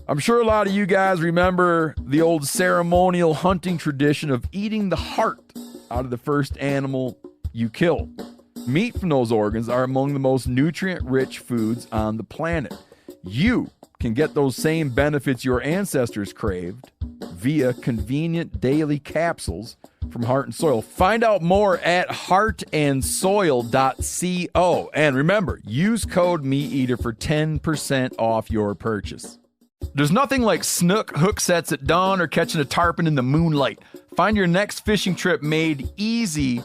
I'm sure a lot of you guys remember the old ceremonial hunting tradition of eating the heart out of the first animal you kill. Meat from those organs are among the most nutrient-rich foods on the planet. You can get those same benefits your ancestors craved via convenient daily capsules from Heart and Soil. Find out more at heartandsoil.co. And remember, use code MeatEater for 10% off your purchase. There's nothing like snook hook sets at dawn or catching a tarpon in the moonlight. Find your next fishing trip made easy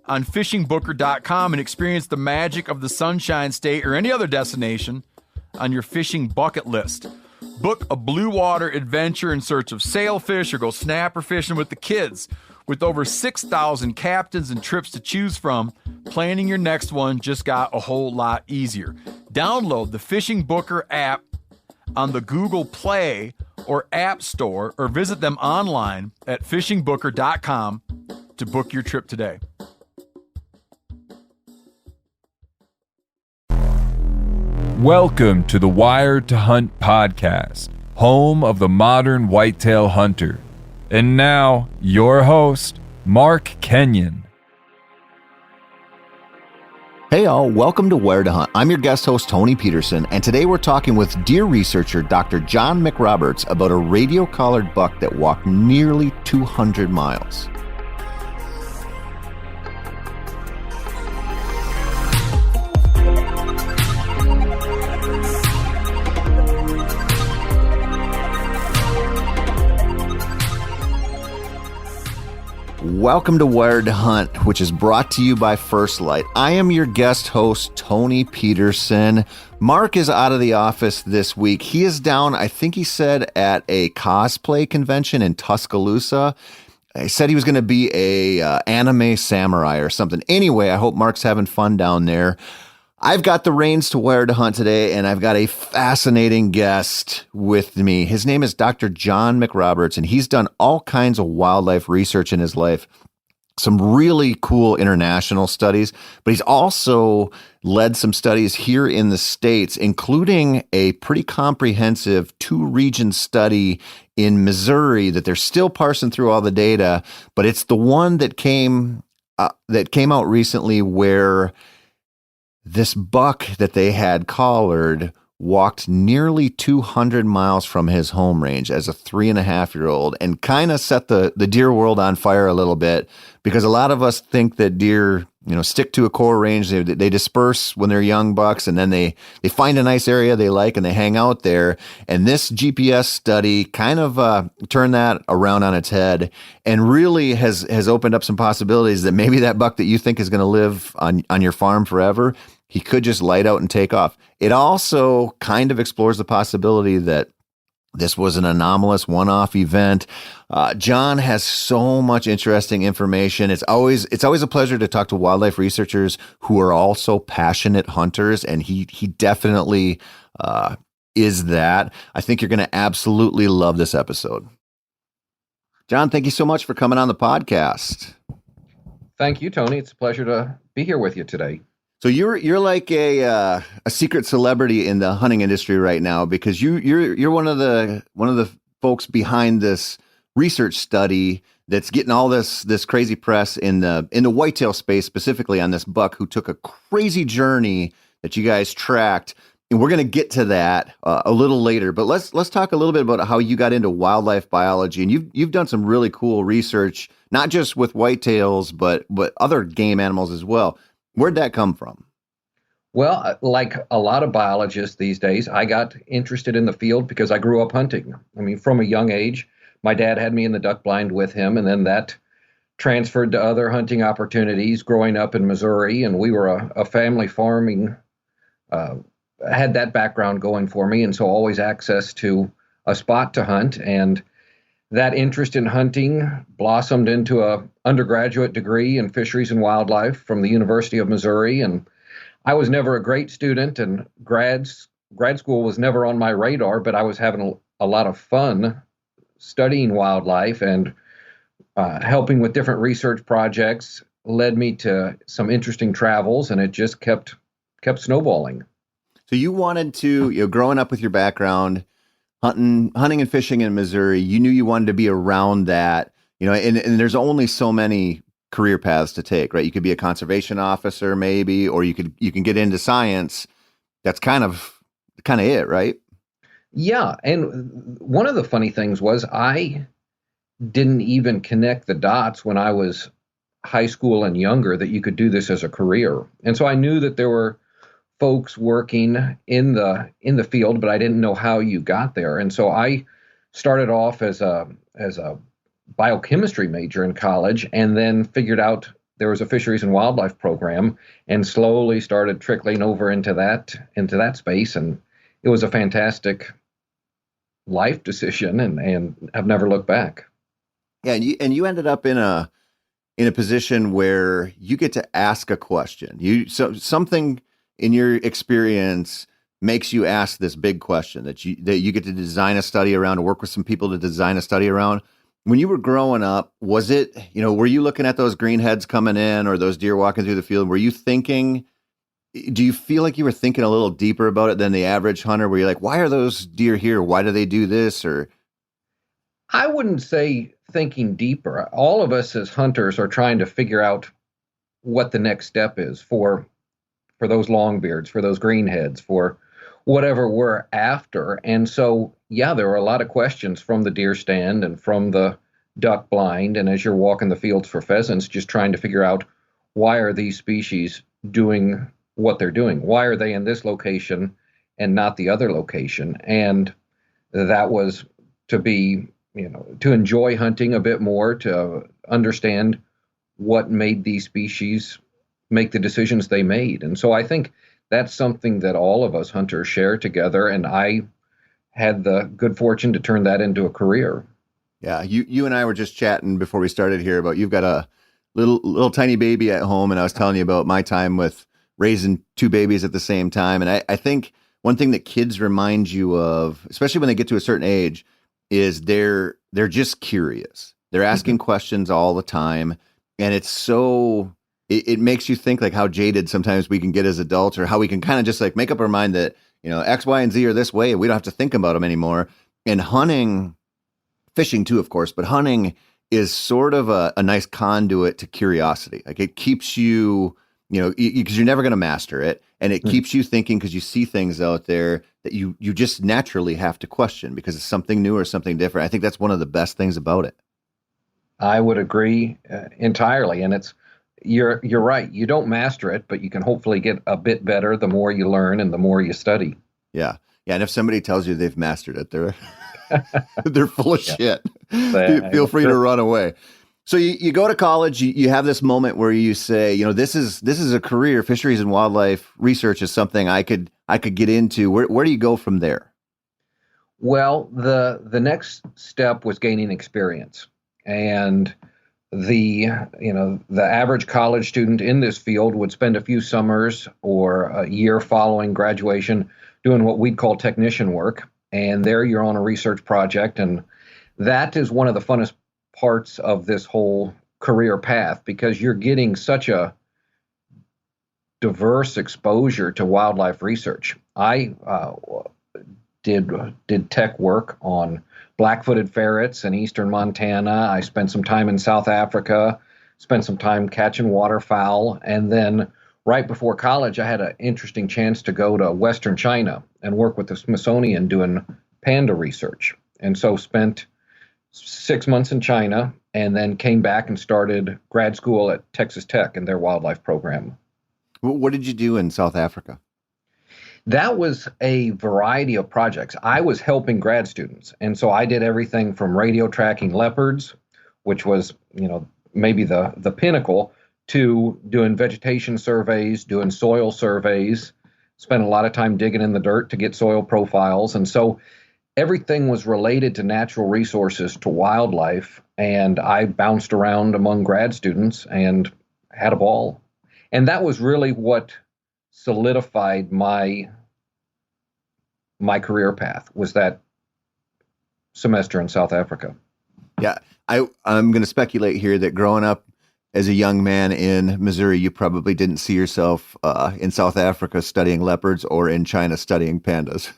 on fishingbooker.com and experience the magic of the Sunshine State or any other destination on your fishing bucket list. Book a blue water adventure in search of sailfish or go snapper fishing with the kids. With over 6,000 captains and trips to choose from, planning your next one just got a whole lot easier. Download the Fishing Booker app on the Google Play or App Store or visit them online at fishingbooker.com to book your trip today. Welcome to the Wired to Hunt podcast, home of the modern whitetail hunter. And now, your host, Mark Kenyon. Hey all, welcome to Wired to Hunt. I'm your guest host, Tony Peterson, and today we're talking with deer researcher Dr. Jon McRoberts about a radio-collared buck that walked nearly 200 miles. Welcome to Wired to Hunt, which is brought to you by First Light. I am your guest host, Tony Peterson. Mark is out of the office this week. He is down, I think he said, at a cosplay convention in Tuscaloosa. He said he was going to be a anime samurai or something. Anyway, I hope Mark's having fun down there. I've got the reins to Wired to Hunt today, and I've got a fascinating guest with me. His name is Dr. Jon McRoberts, and he's done all kinds of wildlife research in his life. Some really cool international studies, but he's also led some studies here in the States, including a pretty comprehensive 2-region study in Missouri that they're still parsing through all the data, but it's the one that came out recently where this buck that they had collared walked nearly 200 miles from his home range as a 3.5-year-old and kind of set the deer world on fire a little bit, because a lot of us think that deer, stick to a core range. They disperse when they're young bucks, and then they find a nice area they like and they hang out there. And this GPS study kind of turned that around on its head and really has opened up some possibilities that maybe that buck that you think is going to live on your farm forever, he could just light out and take off. It also kind of explores the possibility that this was an anomalous one-off event. Jon has so much interesting information. It's always a pleasure to talk to wildlife researchers who are also passionate hunters, and he definitely is that. I think you're going to absolutely love this episode. Jon, thank you so much for coming on the podcast. Thank you, Tony. It's a pleasure to be here with you today. So you're like a secret celebrity in the hunting industry right now, because you're one of the folks behind this research study that's getting all this crazy press in the whitetail space, specifically on this buck who took a crazy journey that you guys tracked. And we're going to get to that a little later, but let's talk a little bit about how you got into wildlife biology. And you've done some really cool research, not just with whitetails, but other game animals as well. Where'd that come from? Well, like a lot of biologists these days, I got interested in the field because I grew up hunting. I mean, from a young age, my dad had me in the duck blind with him, and then that transferred to other hunting opportunities growing up in Missouri. And we were a family farming, had that background going for me, and so always access to a spot to hunt. And that interest in hunting blossomed into a undergraduate degree in fisheries and wildlife from the University of Missouri. And I was never a great student, and grad school was never on my radar, but I was having a lot of fun studying wildlife, and helping with different research projects led me to some interesting travels, and it just kept snowballing. So you wanted to, growing up with your background, hunting and fishing in Missouri, you knew you wanted to be around that, and there's only so many career paths to take, right? You could be a conservation officer maybe, or you can get into science. That's kind of it, right? Yeah. And one of the funny things was I didn't even connect the dots when I was high school and younger that you could do this as a career. And so I knew that there were folks working in the field, but I didn't know how you got there. And so I started off as a biochemistry major in college, and then figured out there was a fisheries and wildlife program, and slowly started trickling over into that space. And it was a fantastic life decision, and I've never looked back. Yeah, and you ended up in a position where you get to ask a question. Something in your experience makes you ask this big question that you get to design a study around, or work with some people to design a study around. When you were growing up, was it, were you looking at those greenheads coming in or those deer walking through the field? Were you thinking, do you feel like you were thinking a little deeper about it than the average hunter, where you're like, why are those deer here? Why do they do this? Or I wouldn't say thinking deeper. All of us as hunters are trying to figure out what the next step is for those longbeards, for those greenheads, for whatever we're after. And so, yeah, there were a lot of questions from the deer stand and from the duck blind. And as you're walking the fields for pheasants, just trying to figure out, why are these species doing what they're doing? Why are they in this location and not the other location? And that was to be, to enjoy hunting a bit more, to understand what made these species make the decisions they made. And so I think that's something that all of us hunters share together. And I had the good fortune to turn that into a career. Yeah. You and I were just chatting before we started here about, you've got a little tiny baby at home. And I was telling you about my time with raising two babies at the same time. And I think one thing that kids remind you of, especially when they get to a certain age, is they're just curious. They're asking questions all the time. And it's so, it makes you think like how jaded sometimes we can get as adults, or how we can kind of just like make up our mind that, X, Y, and Z are this way, and we don't have to think about them anymore. And hunting, fishing too, of course, but hunting is sort of a nice conduit to curiosity. Like it keeps you, because you're never going to master it. And it keeps you thinking, because you see things out there that you just naturally have to question because it's something new or something different. I think that's one of the best things about it. I would agree entirely. And you're right. You don't master it, but you can hopefully get a bit better the more you learn and the more you study. Yeah. Yeah. And if somebody tells you they've mastered it, they're full of shit. Feel free to run away. So you go to college, you have this moment where you say, this is a career. Fisheries and wildlife research is something I could get into. Where do you go from there? Well, the next step was gaining experience. And the average college student in this field would spend a few summers or a year following graduation doing what we'd call technician work. And there you're on a research project. And that is one of the funnest parts of this whole career path, because you're getting such a diverse exposure to wildlife research. I did tech work on black-footed ferrets in eastern Montana. I spent some time in South Africa, spent some time catching waterfowl, and then right before college, I had an interesting chance to go to Western China and work with the Smithsonian doing panda research. And so spent 6 months in China, and then came back and started grad school at Texas Tech in their wildlife program. What did you do in South Africa? That was a variety of projects. I was helping grad students. And so I did everything from radio tracking leopards, which was, maybe the pinnacle, to doing vegetation surveys, doing soil surveys, spent a lot of time digging in the dirt to get soil profiles. And so everything was related to natural resources, to wildlife. And I bounced around among grad students and had a ball. And that was really what solidified my career path, was that semester in South Africa. Yeah, I'm going to speculate here that growing up as a young man in Missouri, you probably didn't see yourself in South Africa studying leopards or in China studying pandas.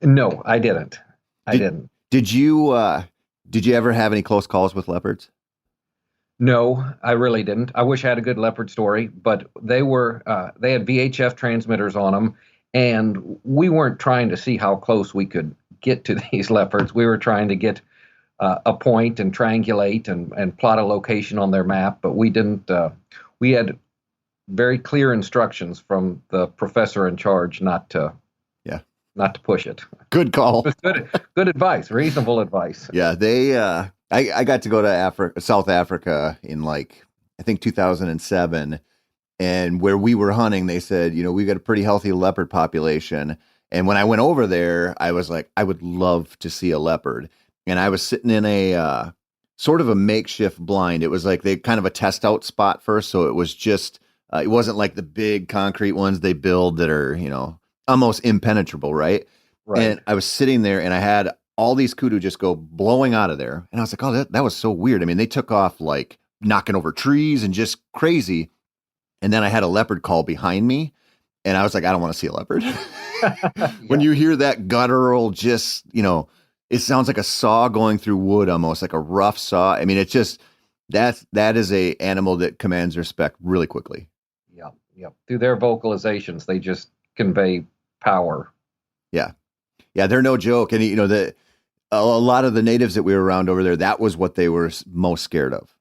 No, I didn't. I didn't. Did you ever have any close calls with leopards? No, I really didn't. I wish I had a good leopard story, but they had VHF transmitters on them, and we weren't trying to see how close we could get to these leopards. We were trying to get a point and triangulate and plot a location on their map, but we didn't. We had very clear instructions from the professor in charge not to push it. Good call. Good advice, reasonable advice. Yeah, I got to go to South Africa in I think 2007, and where we were hunting, they said, we got a pretty healthy leopard population. And when I went over there, I was like, I would love to see a leopard. And I was sitting in a sort of a makeshift blind. It was like they kind of a test out spot first, so it was just it wasn't like the big concrete ones they build that are almost impenetrable, right? Right. And I was sitting there, and I had all these kudu just go blowing out of there. And I was like, oh, that was so weird. I mean, they took off like knocking over trees and just crazy. And then I had a leopard call behind me, and I was like, I don't want to see a leopard. When you hear that guttural, just, it sounds like a saw going through wood, almost like a rough saw. I mean, it's just, that is a animal that commands respect really quickly. Yeah. Through their vocalizations, they just convey power. Yeah. Yeah, they're no joke. And, a lot of the natives that we were around over there, that was what they were most scared of.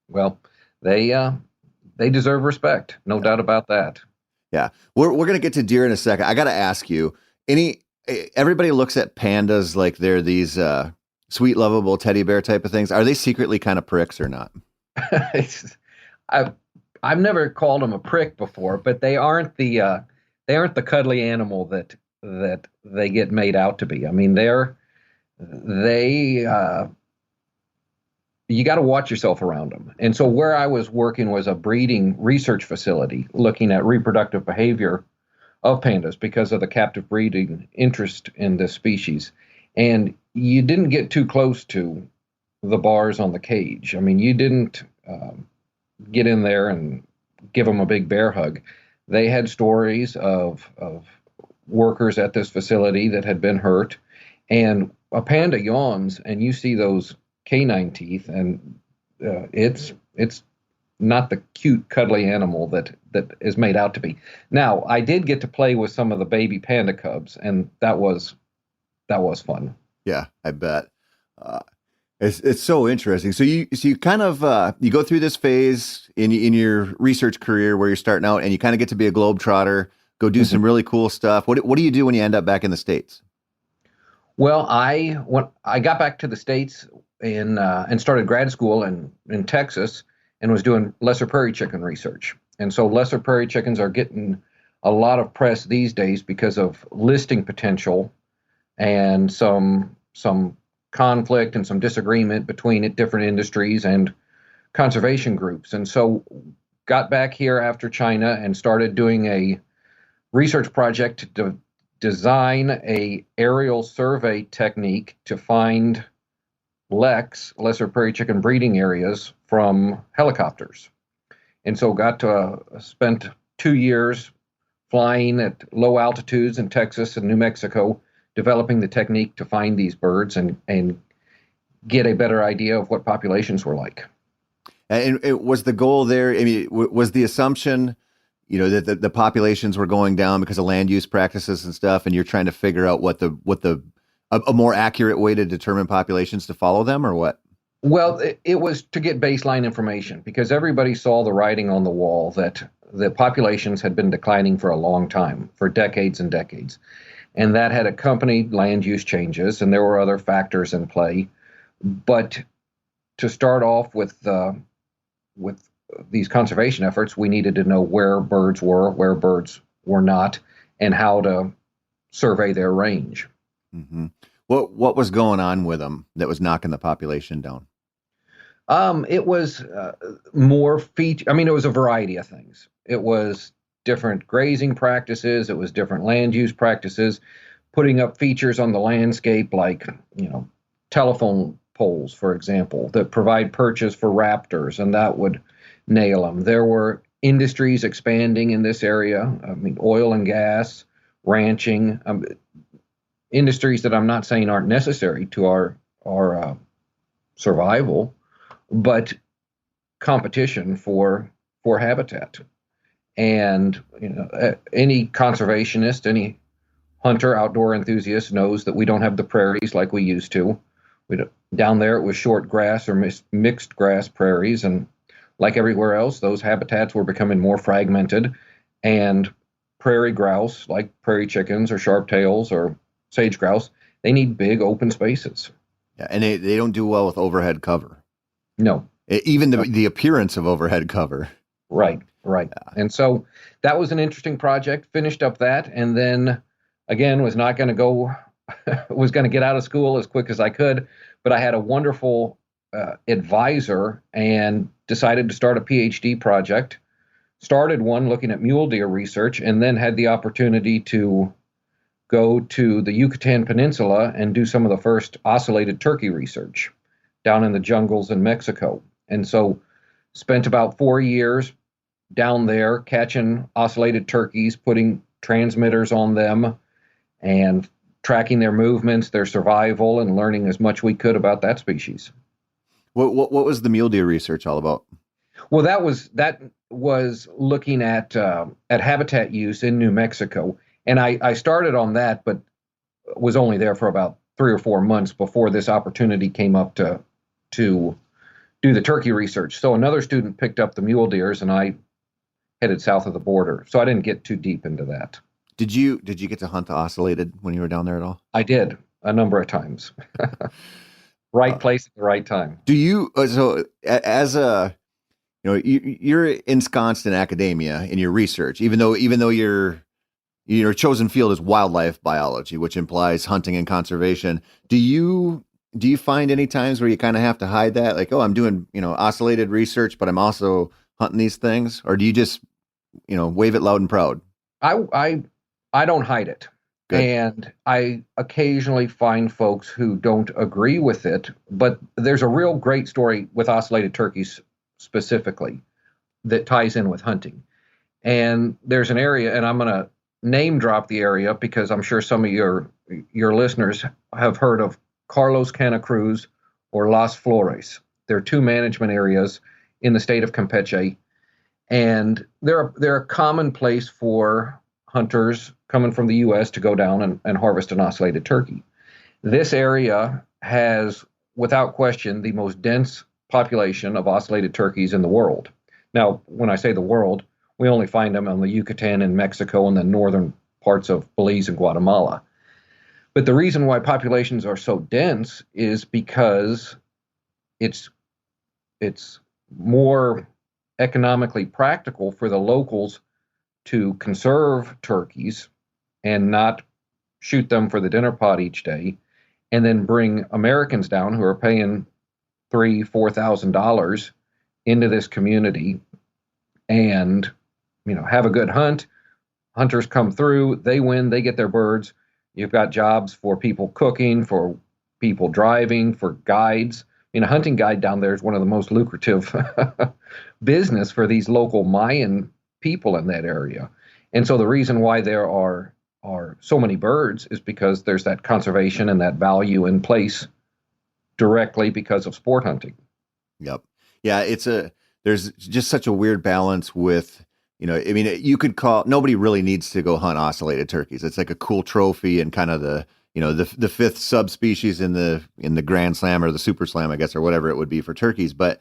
Well, they deserve respect. No doubt about that. Yeah. We're going to get to deer in a second. I got to ask you, everybody looks at pandas like they're these sweet, lovable teddy bear type of things. Are they secretly kind of pricks or not? I've never called them a prick before, but they aren't the cuddly animal that they get made out to be. I mean, you got to watch yourself around them. And so where I was working was a breeding research facility looking at reproductive behavior of pandas because of the captive breeding interest in this species. And you didn't get too close to the bars on the cage. I mean, you didn't get in there and give them a big bear hug. They had stories of workers at this facility that had been hurt, and a panda yawns, and you see those canine teeth, and it's not the cute, cuddly animal that is made out to be. Now, I did get to play with some of the baby panda cubs, and that was fun. Yeah, I bet. It's so interesting. So you kind of you go through this phase in your research career where you're starting out, and you kind of get to be a globetrotter, go do some really cool stuff. What do you do when you end up back in the States? Well, when I got back to the States and started grad school in Texas and was doing lesser prairie chicken research. And so lesser prairie chickens are getting a lot of press these days because of listing potential and some conflict and some disagreement between different industries and conservation groups. And so got back here after China and started doing a research project to design a aerial survey technique to find lesser prairie chicken breeding areas from helicopters. And so got to spent 2 years flying at low altitudes in Texas and New Mexico, developing the technique to find these birds and get a better idea of what populations were like. And it was the goal there. I mean, was the assumption, that the populations were going down because of land use practices and stuff, and you're trying to figure out what a more accurate way to determine populations to follow them, or what? Well, it was to get baseline information because everybody saw the writing on the wall that the populations had been declining for a long time, for decades and decades. And that had accompanied land use changes, and there were other factors in play. But to start off with these conservation efforts, we needed to know where birds were not, and how to survey their range. Mm-hmm. What was going on with them that was knocking the population down? It was more feature. I mean, it was a variety of things. It was different grazing practices. It was different land use practices, putting up features on the landscape like, telephone poles, for example, that provide perches for raptors, and that would nail them. There were industries expanding in this area. I mean, oil and gas, ranching. industries that I'm not saying aren't necessary to our survival, but competition for habitat. And any conservationist, any hunter, outdoor enthusiast knows that we don't have the prairies like we used to. Down there, it was short grass or mixed grass prairies, and like everywhere else, those habitats were becoming more fragmented, and prairie grouse, like prairie chickens or sharp-tails or sage grouse, they need big open spaces. Yeah, and they don't do well with overhead cover. No. Even the appearance of overhead cover. Right. Yeah. And so that was an interesting project, finished up that, and then, again, was going to get out of school as quick as I could, but I had a wonderful advisor and decided to start a PhD project. Started one looking at mule deer research, and then had the opportunity to go to the Yucatan Peninsula and do some of the first ocellated turkey research down in the jungles in Mexico. And so spent about 4 years down there catching ocellated turkeys, putting transmitters on them, and tracking their movements, their survival, and learning as much we could about that species. What was the mule deer research all about? Well, that was looking at habitat use in New Mexico, and I started on that, but was only there for about 3 or 4 months before this opportunity came up to do the turkey research. So another student picked up the mule deers, and I headed south of the border. So I didn't get too deep into that. Did you get to hunt the ocellated when you were down there at all? I did, a number of times. Right place at the right time. Do you? So as a, you're ensconced in academia in your research, even though your chosen field is wildlife biology, which implies hunting and conservation. Do you find any times where you kind of have to hide that, like, oh, I'm doing ocellated research, but I'm also hunting these things, or do you just wave it loud and proud? I don't hide it. Good. And I occasionally find folks who don't agree with it, but there's a real great story with ocellated turkeys specifically that ties in with hunting. And there's an area, and I'm going to name drop the area because I'm sure some of your listeners have heard of Carlos Cana Cruz or Las Flores. They're 2 management areas in the state of Campeche, and they're a common place for hunters coming from the U.S. to go down and harvest an ocellated turkey. This area has, without question, the most dense population of ocellated turkeys in the world. Now, when I say the world, we only find them on the Yucatan in Mexico and the northern parts of Belize and Guatemala. But the reason why populations are so dense is because it's more economically practical for the locals to conserve turkeys and not shoot them for the dinner pot each day, and then bring Americans down who are paying $3,000-$4,000 into this community and have a good hunt. Hunters come through, they win, they get their birds. You've got jobs for people cooking, for people driving, for guides. A hunting guide down there is one of the most lucrative business for these local Mayan people in that area. And so the reason why there are so many birds is because there's that conservation and that value in place directly because of sport hunting. Yep. Yeah, there's just such a weird balance with, you could nobody really needs to go hunt ocellated turkeys. It's like a cool trophy and kind of the 5th subspecies in the Grand Slam or the Super Slam, I guess, or whatever it would be for turkeys. But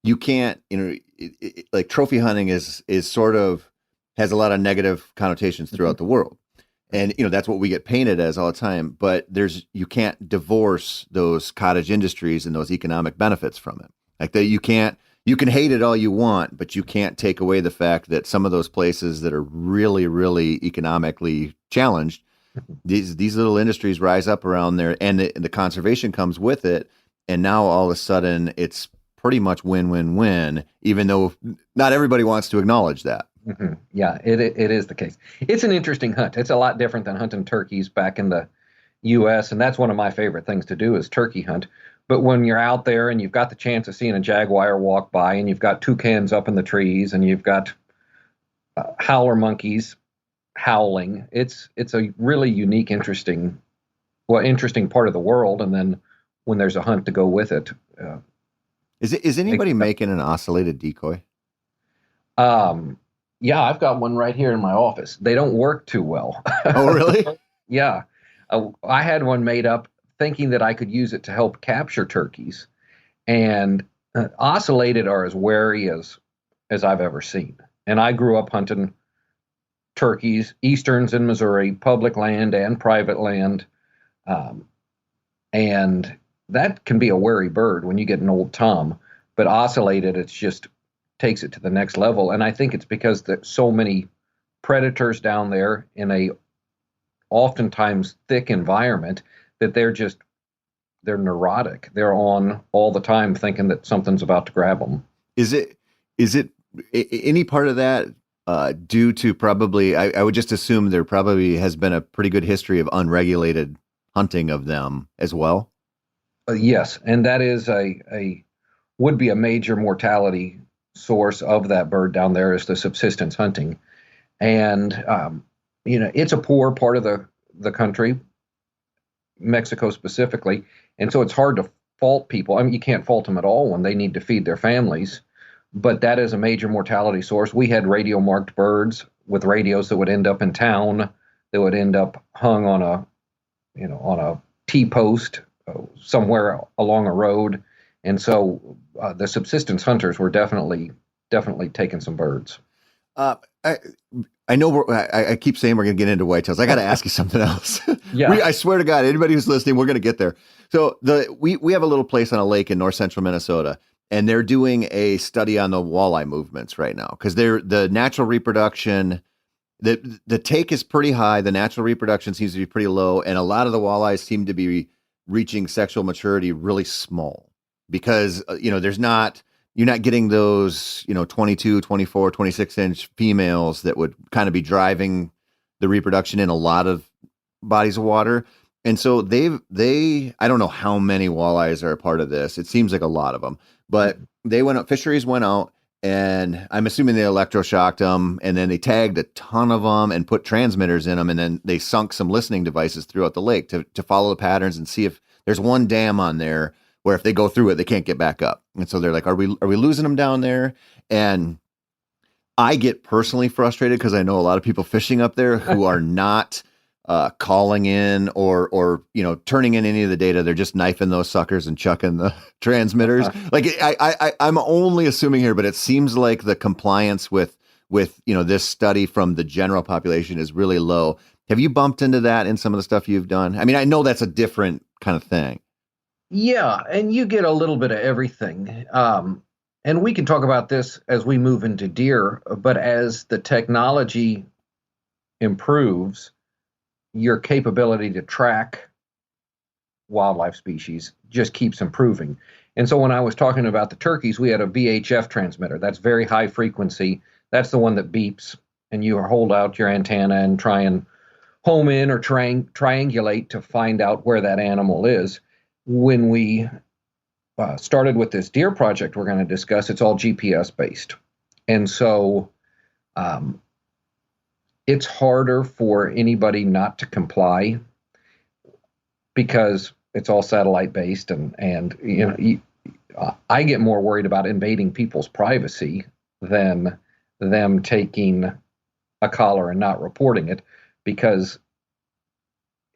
you can't, like trophy hunting is sort of has a lot of negative connotations throughout the world. And, that's what we get painted as all the time. But you can't divorce those cottage industries and those economic benefits from it. Like you can hate it all you want, but you can't take away the fact that some of those places that are really, really economically challenged, these little industries rise up around there, and the conservation comes with it. And now all of a sudden it's pretty much win-win-win, even though not everybody wants to acknowledge that. Mm-hmm. Yeah, it is the case. It's an interesting hunt. It's a lot different than hunting turkeys back in the U.S., and that's one of my favorite things to do is turkey hunt. But when you're out there and you've got the chance of seeing a jaguar walk by, and you've got toucans up in the trees, and you've got howler monkeys howling, it's a really unique, interesting interesting part of the world. And then when there's a hunt to go with it. Is anybody making an ocellated decoy? Yeah, I've got one right here in my office. They don't work too well. Oh, really? Yeah. I had one made up thinking that I could use it to help capture turkeys. And ocellated are as wary as I've ever seen. And I grew up hunting turkeys, easterns in Missouri, public land and private land. And that can be a wary bird when you get an old tom. But ocellated, it's just takes it to the next level. And I think it's because there's so many predators down there in a oftentimes thick environment that they're neurotic. They're on all the time thinking that something's about to grab them. Is it any part of that due to probably, I would just assume there probably has been a pretty good history of unregulated hunting of them as well? Yes. And that is would be a major mortality source of that bird down there is the subsistence hunting. And, it's a poor part of the country, Mexico specifically. And so it's hard to fault people. I mean, you can't fault them at all when they need to feed their families, but that is a major mortality source. We had radio marked birds with radios that would end up in town, that would end up hung on a T-post somewhere along a road. And so the subsistence hunters were definitely taking some birds. I know I keep saying we're going to get into whitetails. I got to ask you something else. Yeah. I swear to God, anybody who's listening, we're going to get there. So we have a little place on a lake in north central Minnesota, and they're doing a study on the walleye movements right now because the natural reproduction, the take is pretty high. The natural reproduction seems to be pretty low, and a lot of the walleyes seem to be reaching sexual maturity really small because you're not getting those, 22, 24, 26 inch females that would kind of be driving the reproduction in a lot of bodies of water. And so I don't know how many walleyes are a part of this. It seems like a lot of them, but fisheries went out, and I'm assuming they electroshocked them, and then they tagged a ton of them and put transmitters in them. And then they sunk some listening devices throughout the lake to follow the patterns and see if there's one dam on there where if they go through it, they can't get back up. And so they're like, are we losing them down there? And I get personally frustrated because I know a lot of people fishing up there who are not calling in or turning in any of the data. They're just knifing those suckers and chucking the transmitters. Like I'm only assuming here, but it seems like the compliance with this study from the general population is really low. Have you bumped into that in some of the stuff you've done? I mean, I know that's a different kind of thing. Yeah, and you get a little bit of everything. And we can talk about this as we move into deer, but as the technology improves, your capability to track wildlife species just keeps improving. And so when I was talking about the turkeys, we had a VHF transmitter. That's very high frequency. That's the one that beeps, and you hold out your antenna and try and home in or triangulate to find out where that animal is. When we started with this deer project we're going to discuss, it's all GPS based. And so it's harder for anybody not to comply because it's all satellite based. And I get more worried about invading people's privacy than them taking a collar and not reporting it, because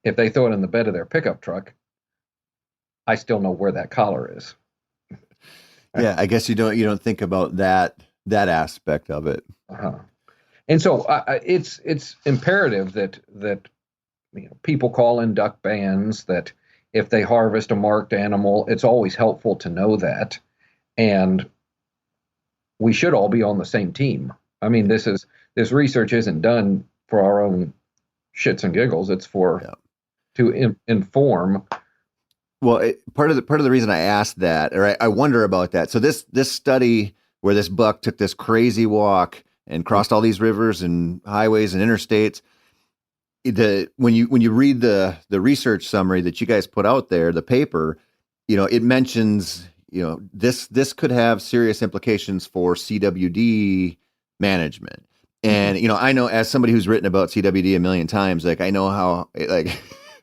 if they throw it in the bed of their pickup truck, I still know where that collar is. Yeah, I guess you don't think about that aspect of it. Uh-huh. And so it's imperative that people call in duck bans, that if they harvest a marked animal, it's always helpful to know that. And we should all be on the same team. I mean, this research isn't done for our own shits and giggles. It's to inform. Well, part of the reason I asked that, or I wonder about that. So this study where this buck took this crazy walk and crossed all these rivers and highways and interstates, when you read the research summary that you guys put out there, the paper, it mentions this could have serious implications for CWD management. And I know, as somebody who's written about CWD a million times, like I know how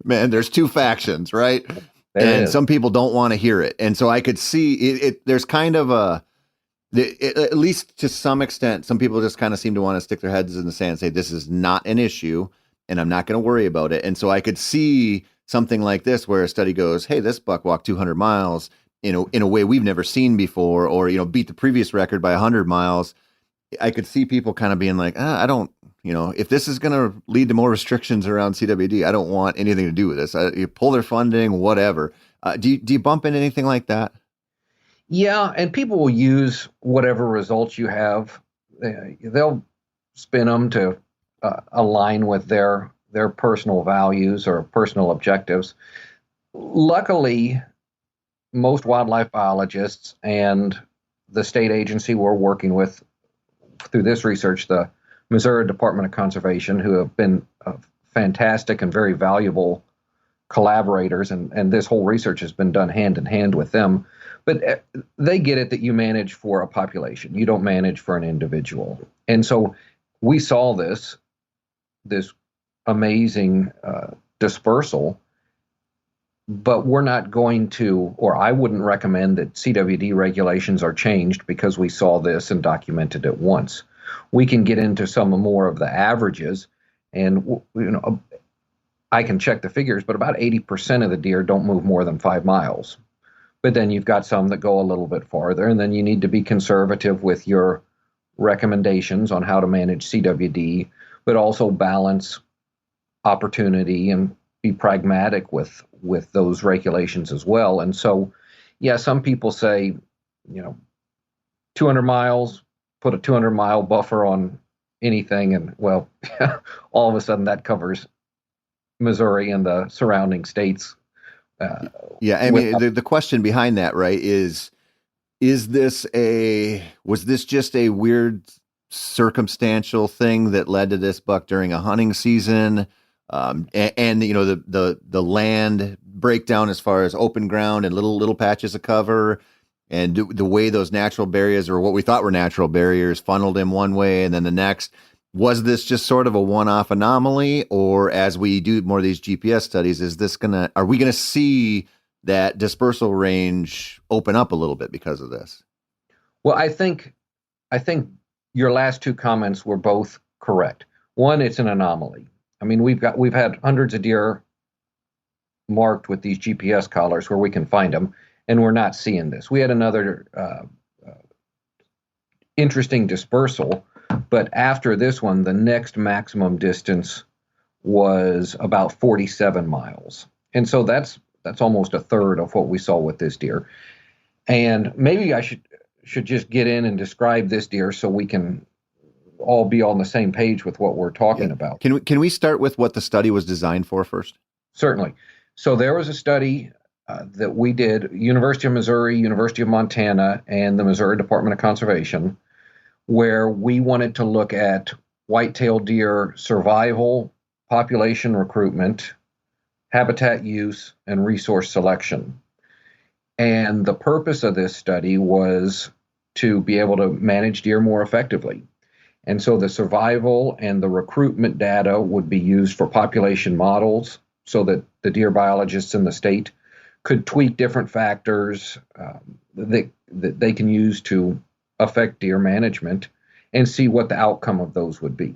Man, there's two factions, right? There And is. some people don't want to hear it. And so I could see it there's kind of at least to some extent, some people just kind of seem to want to stick their heads in the sand and say, this is not an issue and I'm not going to worry about it. And so I could see something like this where a study goes, hey, this buck walked 200 miles in a way we've never seen before, or, beat the previous record by 100 miles. I could see people kind of being like, I don't, if this is going to lead to more restrictions around CWD, I don't want anything to do with this. You pull their funding, whatever. Do you bump into anything like that? Yeah, and people will use whatever results you have. They'll spin them to align with their personal values or personal objectives. Luckily, most wildlife biologists and the state agency we're working with through this research, the Missouri Department of Conservation, who have been fantastic and very valuable collaborators, and this whole research has been done hand in hand with them. But they get it that you manage for a population. You don't manage for an individual. And so we saw this amazing dispersal, but we're not going to, or I wouldn't recommend that CWD regulations are changed because we saw this and documented it once. We can get into some more of the averages, and I can check the figures, but about 80% of the deer don't move more than 5 miles. But then you've got some that go a little bit farther, and then you need to be conservative with your recommendations on how to manage CWD, but also balance opportunity and be pragmatic with those regulations as well. And so, yeah, some people say, 200 miles, put a 200-mile buffer on anything, and well, all of a sudden that covers Missouri and the surrounding states. Yeah, I mean, the question behind that, right, was this just a weird circumstantial thing that led to this buck during a hunting season? And the land breakdown as far as open ground and little patches of cover, and the way those natural barriers, or what we thought were natural barriers, funneled in one way and then the next. Was this just sort of a one-off anomaly, or as we do more of these GPS studies, are we gonna see that dispersal range open up a little bit because of this? Well, I think your last two comments were both correct. One, it's an anomaly. I mean, we've had hundreds of deer marked with these GPS collars where we can find them, and we're not seeing this. We had another interesting dispersal, but after this one, the next maximum distance was about 47 miles. And so that's almost a third of what we saw with this deer. And maybe I should just get in and describe this deer so we can all be on the same page with what we're talking about. Can we start with what the study was designed for first? Certainly. So there was a study that we did, University of Missouri, University of Montana, and the Missouri Department of Conservation, where we wanted to look at white-tailed deer survival, population recruitment, habitat use, and resource selection. And the purpose of this study was to be able to manage deer more effectively. And so the survival and the recruitment data would be used for population models so that the deer biologists in the state could tweak different factors that they can use to affect deer management and see what the outcome of those would be.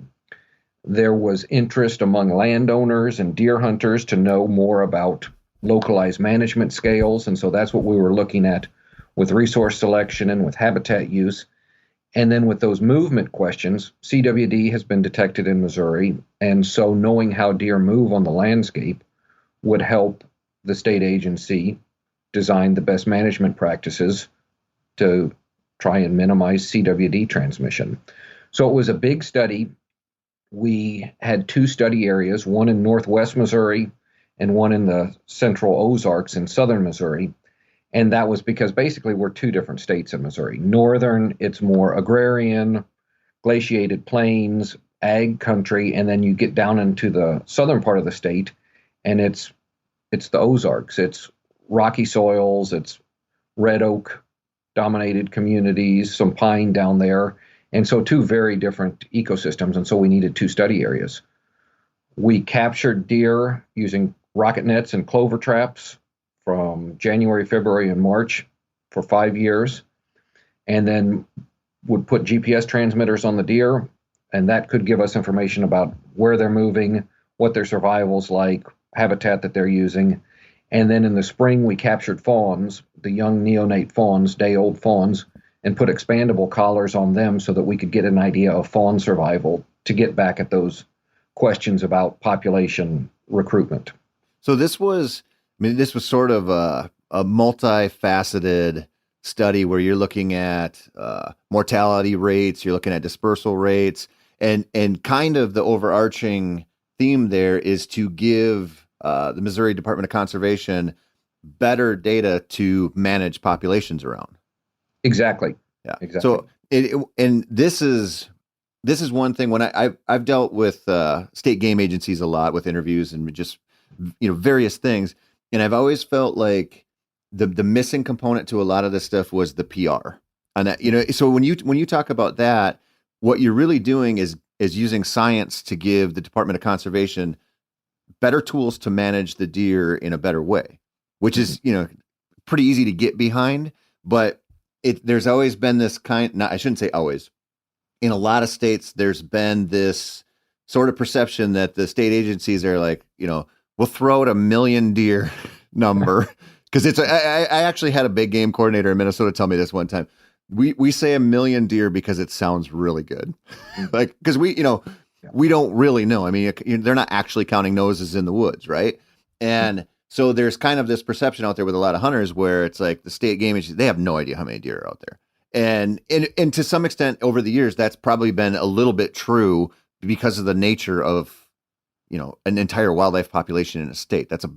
There was interest among landowners and deer hunters to know more about localized management scales, and so that's what we were looking at with resource selection and with habitat use. And then with those movement questions, CWD has been detected in Missouri, and so knowing how deer move on the landscape would help the state agency design the best management practices to try and minimize CWD transmission. So it was a big study. We had two study areas, one in northwest Missouri and one in the central Ozarks in southern Missouri. And that was because basically we're two different states in Missouri. Northern, it's more agrarian, glaciated plains, ag country, and then you get down into the southern part of the state, and it's the Ozarks. It's rocky soils, it's red oak dominated communities, some pine down there. And so two very different ecosystems. And so we needed two study areas. We captured deer using rocket nets and clover traps from January, February, and March for 5 years, and then would put GPS transmitters on the deer, and that could give us information about where they're moving, what their survival's like, habitat that they're using. And then in the spring, we captured fawns, the young neonate fawns, day-old fawns, and put expandable collars on them so that we could get an idea of fawn survival to get back at those questions about population recruitment. So this was sort of a multifaceted study where you're looking at mortality rates, you're looking at dispersal rates, and kind of the overarching theme there is to give the Missouri Department of Conservation better data to manage populations around. Exactly. Yeah. Exactly. So and this is one thing when I've dealt with state game agencies a lot with interviews and just various things, and I've always felt like the missing component to a lot of this stuff was the PR. And that, so when you talk about that, what you're really doing is using science to give the Department of Conservation better tools to manage the deer in a better way, which is pretty easy to get behind, but there's always been this I shouldn't say always. In a lot of states, there's been this sort of perception that the state agencies are like, we'll throw out 1 million deer number because I actually had a big game coordinator in Minnesota tell me this one time. We say 1 million deer because it sounds really good, like because we don't really know. I mean, they're not actually counting noses in the woods, right? And so there's kind of this perception out there with a lot of hunters where it's like the state game agencies, they have no idea how many deer are out there. And to some extent over the years, that's probably been a little bit true because of the nature of, an entire wildlife population in a state. That's a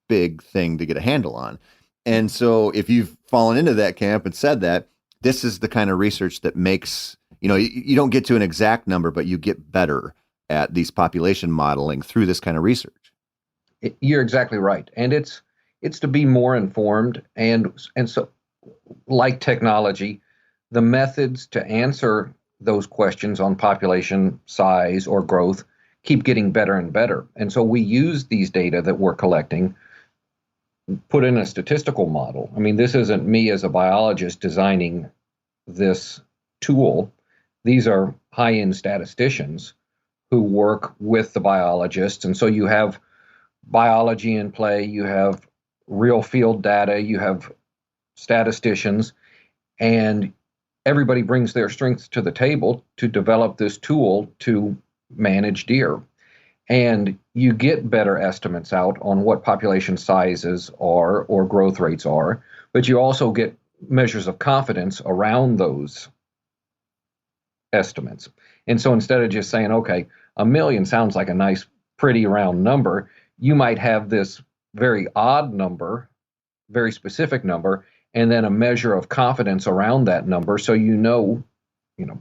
big thing to get a handle on. And so if you've fallen into that camp and said that, this is the kind of research that makes, you don't get to an exact number, but you get better at these population modeling through this kind of research. You're exactly right. And it's to be more informed. And so like technology, the methods to answer those questions on population size or growth keep getting better and better. And so we use these data that we're collecting, put in a statistical model. I mean, this isn't me as a biologist designing this tool. These are high-end statisticians who work with the biologists. And so you have biology in play, you have real field data, you have statisticians, and everybody brings their strengths to the table to develop this tool to manage deer. And you get better estimates out on what population sizes are or growth rates are, but you also get measures of confidence around those estimates. And so instead of just saying, okay, 1 million sounds like a nice, pretty round number, you might have this very odd number, very specific number, and then a measure of confidence around that number, so you know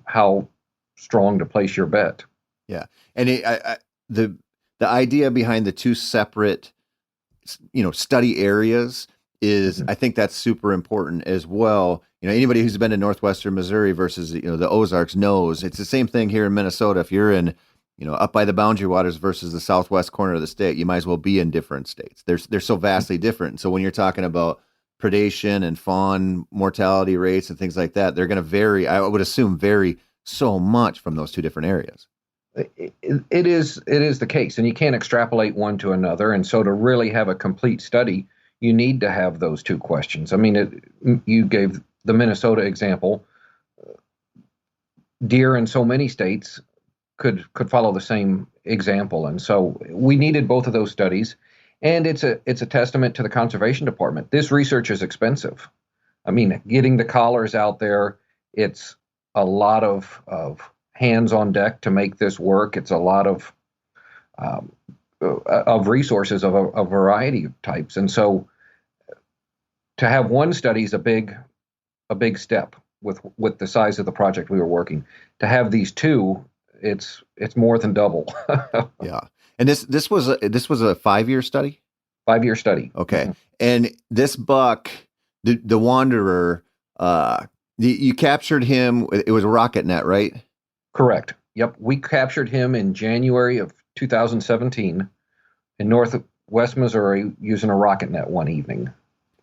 how strong to place your bet. Yeah, and the idea behind the two separate, study areas is, I think that's super important as well. Anybody who's been to northwestern Missouri versus the Ozarks knows it's the same thing here in Minnesota. If you're in up by the boundary waters versus the southwest corner of the state, you might as well be in different states. They're so vastly different. So when you're talking about predation and fawn mortality rates and things like that, they're going to vary. I would assume vary so much from those two different areas. It is the case, and you can't extrapolate one to another. And so to really have a complete study, you need to have those two questions. I mean, you gave the Minnesota example. Deer in so many states could follow the same example, and so we needed both of those studies. And it's a testament to the conservation department. This research is expensive. I mean, getting the collars out there, it's a lot of hands on deck to make this work. It's a lot of resources of a variety of types. And so to have one study is a big step with the size of the project we were working. To have these two, it's more than double. Yeah. And this was a 5-year study? 5-year study. Okay. Mm-hmm. And this buck, the Wanderer, you captured him. It was a rocket net, right? Correct. Yep. We captured him in January of 2017 in West Missouri using a rocket net one evening.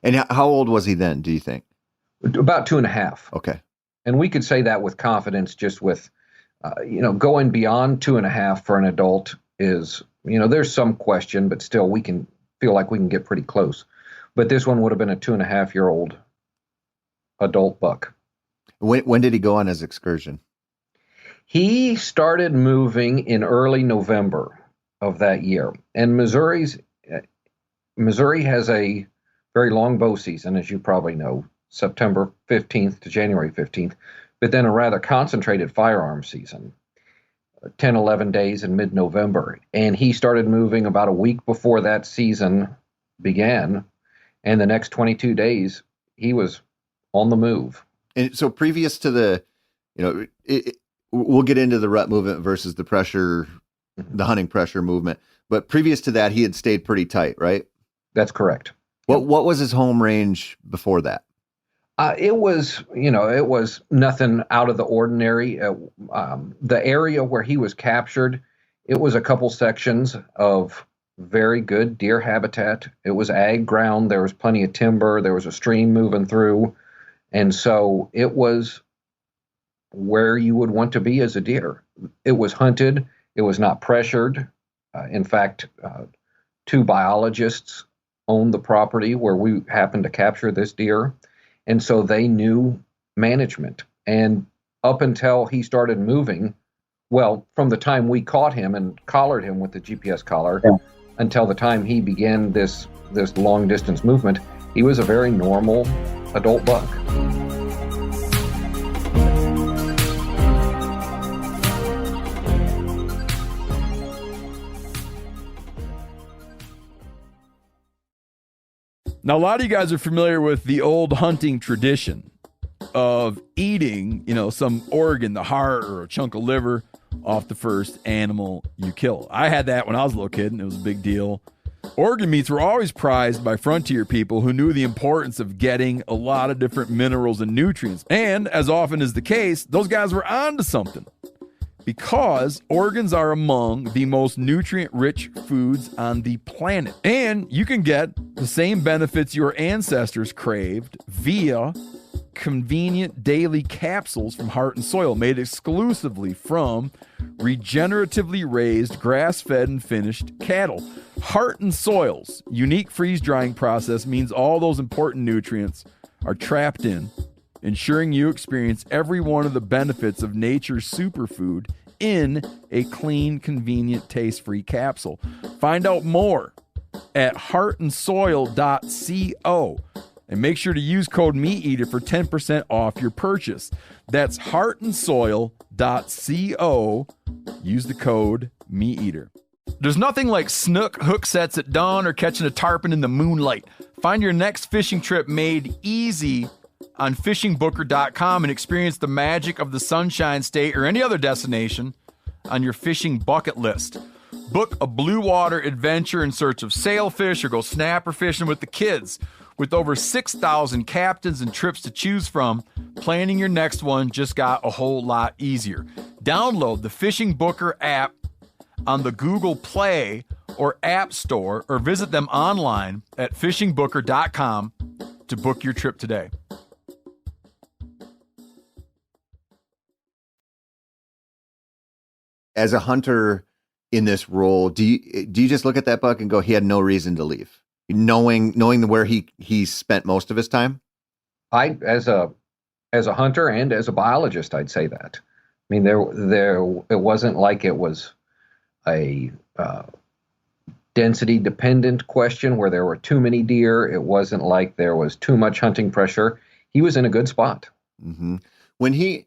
And how old was he then, do you think? About 2.5. Okay. And we could say that with confidence, just with, going beyond 2.5 for an adult is, there's some question, but still we can feel like we can get pretty close. But this one would have been a 2.5-year-old adult buck. When did he go on his excursion? He started moving in early November of that year. And Missouri has a very long bow season, as you probably know, September 15th to January 15th, but then a rather concentrated firearm season, 10, 11 days in mid-November. And he started moving about a week before that season began. And the next 22 days, he was on the move. And so previous to the, we'll get into the rut movement versus the pressure, the hunting pressure movement. But previous to that, he had stayed pretty tight, right? That's correct. What was his home range before that? It was nothing out of the ordinary. The area where he was captured, it was a couple sections of very good deer habitat. It was ag ground. There was plenty of timber. There was a stream moving through. And so it was where you would want to be as a deer. It was hunted. It was not pressured. In fact, 2 biologists owned the property where we happened to capture this deer. And so they knew management. And up until he started moving, well, from the time we caught him and collared him with the GPS collar until the time he began this long distance movement, he was a very normal adult buck. Now, a lot of you guys are familiar with the old hunting tradition of eating, some organ, the heart or a chunk of liver off the first animal you kill. I had that when I was a little kid, and it was a big deal. Organ meats were always prized by frontier people who knew the importance of getting a lot of different minerals and nutrients. And as often is the case, those guys were onto something, because organs are among the most nutrient-rich foods on the planet. And you can get the same benefits your ancestors craved via convenient daily capsules from Heart and Soil, made exclusively from regeneratively raised, grass-fed, and finished cattle. Heart and Soil's unique freeze-drying process means all those important nutrients are trapped in, ensuring you experience every one of the benefits of nature's superfood in a clean, convenient, taste-free capsule. Find out more at heartandsoil.co and make sure to use code MeatEater for 10% off your purchase. That's heartandsoil.co. Use the code MeatEater. There's nothing like snook hook sets at dawn or catching a tarpon in the moonlight. Find your next fishing trip made easy on fishingbooker.com and experience the magic of the Sunshine State or any other destination on your fishing bucket list. Book a blue water adventure in search of sailfish or go snapper fishing with the kids. With over 6,000 captains and trips to choose from, planning your next one just got a whole lot easier. Download the Fishing Booker app on the Google Play or App Store, or visit them online at fishingbooker.com to book your trip today. As a hunter in this role, do you just look at that buck and go, he had no reason to leave, knowing where he spent most of his time? As a hunter and as a biologist, I'd say that. I mean, it wasn't like it was a density dependent question where there were too many deer. It wasn't like there was too much hunting pressure. He was in a good spot. Mm-hmm. When he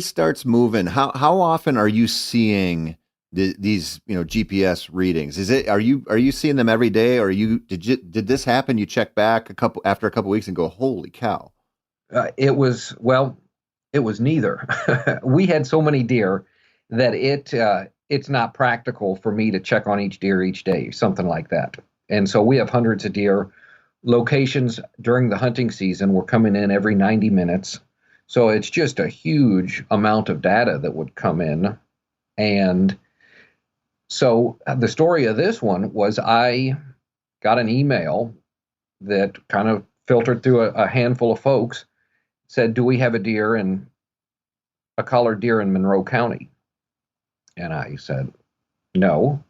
starts moving, how often are you seeing these GPS readings? Are you seeing them every day, or did this happen? You check back after a couple weeks and go, holy cow! It was neither. We had so many deer that it's not practical for me to check on each deer each day, something like that. And so we have hundreds of deer. Locations during the hunting season were coming in every 90 minutes. So it's just a huge amount of data that would come in. And so the story of this one was I got an email that kind of filtered through a handful of folks, said, do we have a collared deer in Monroe County? And I said, no,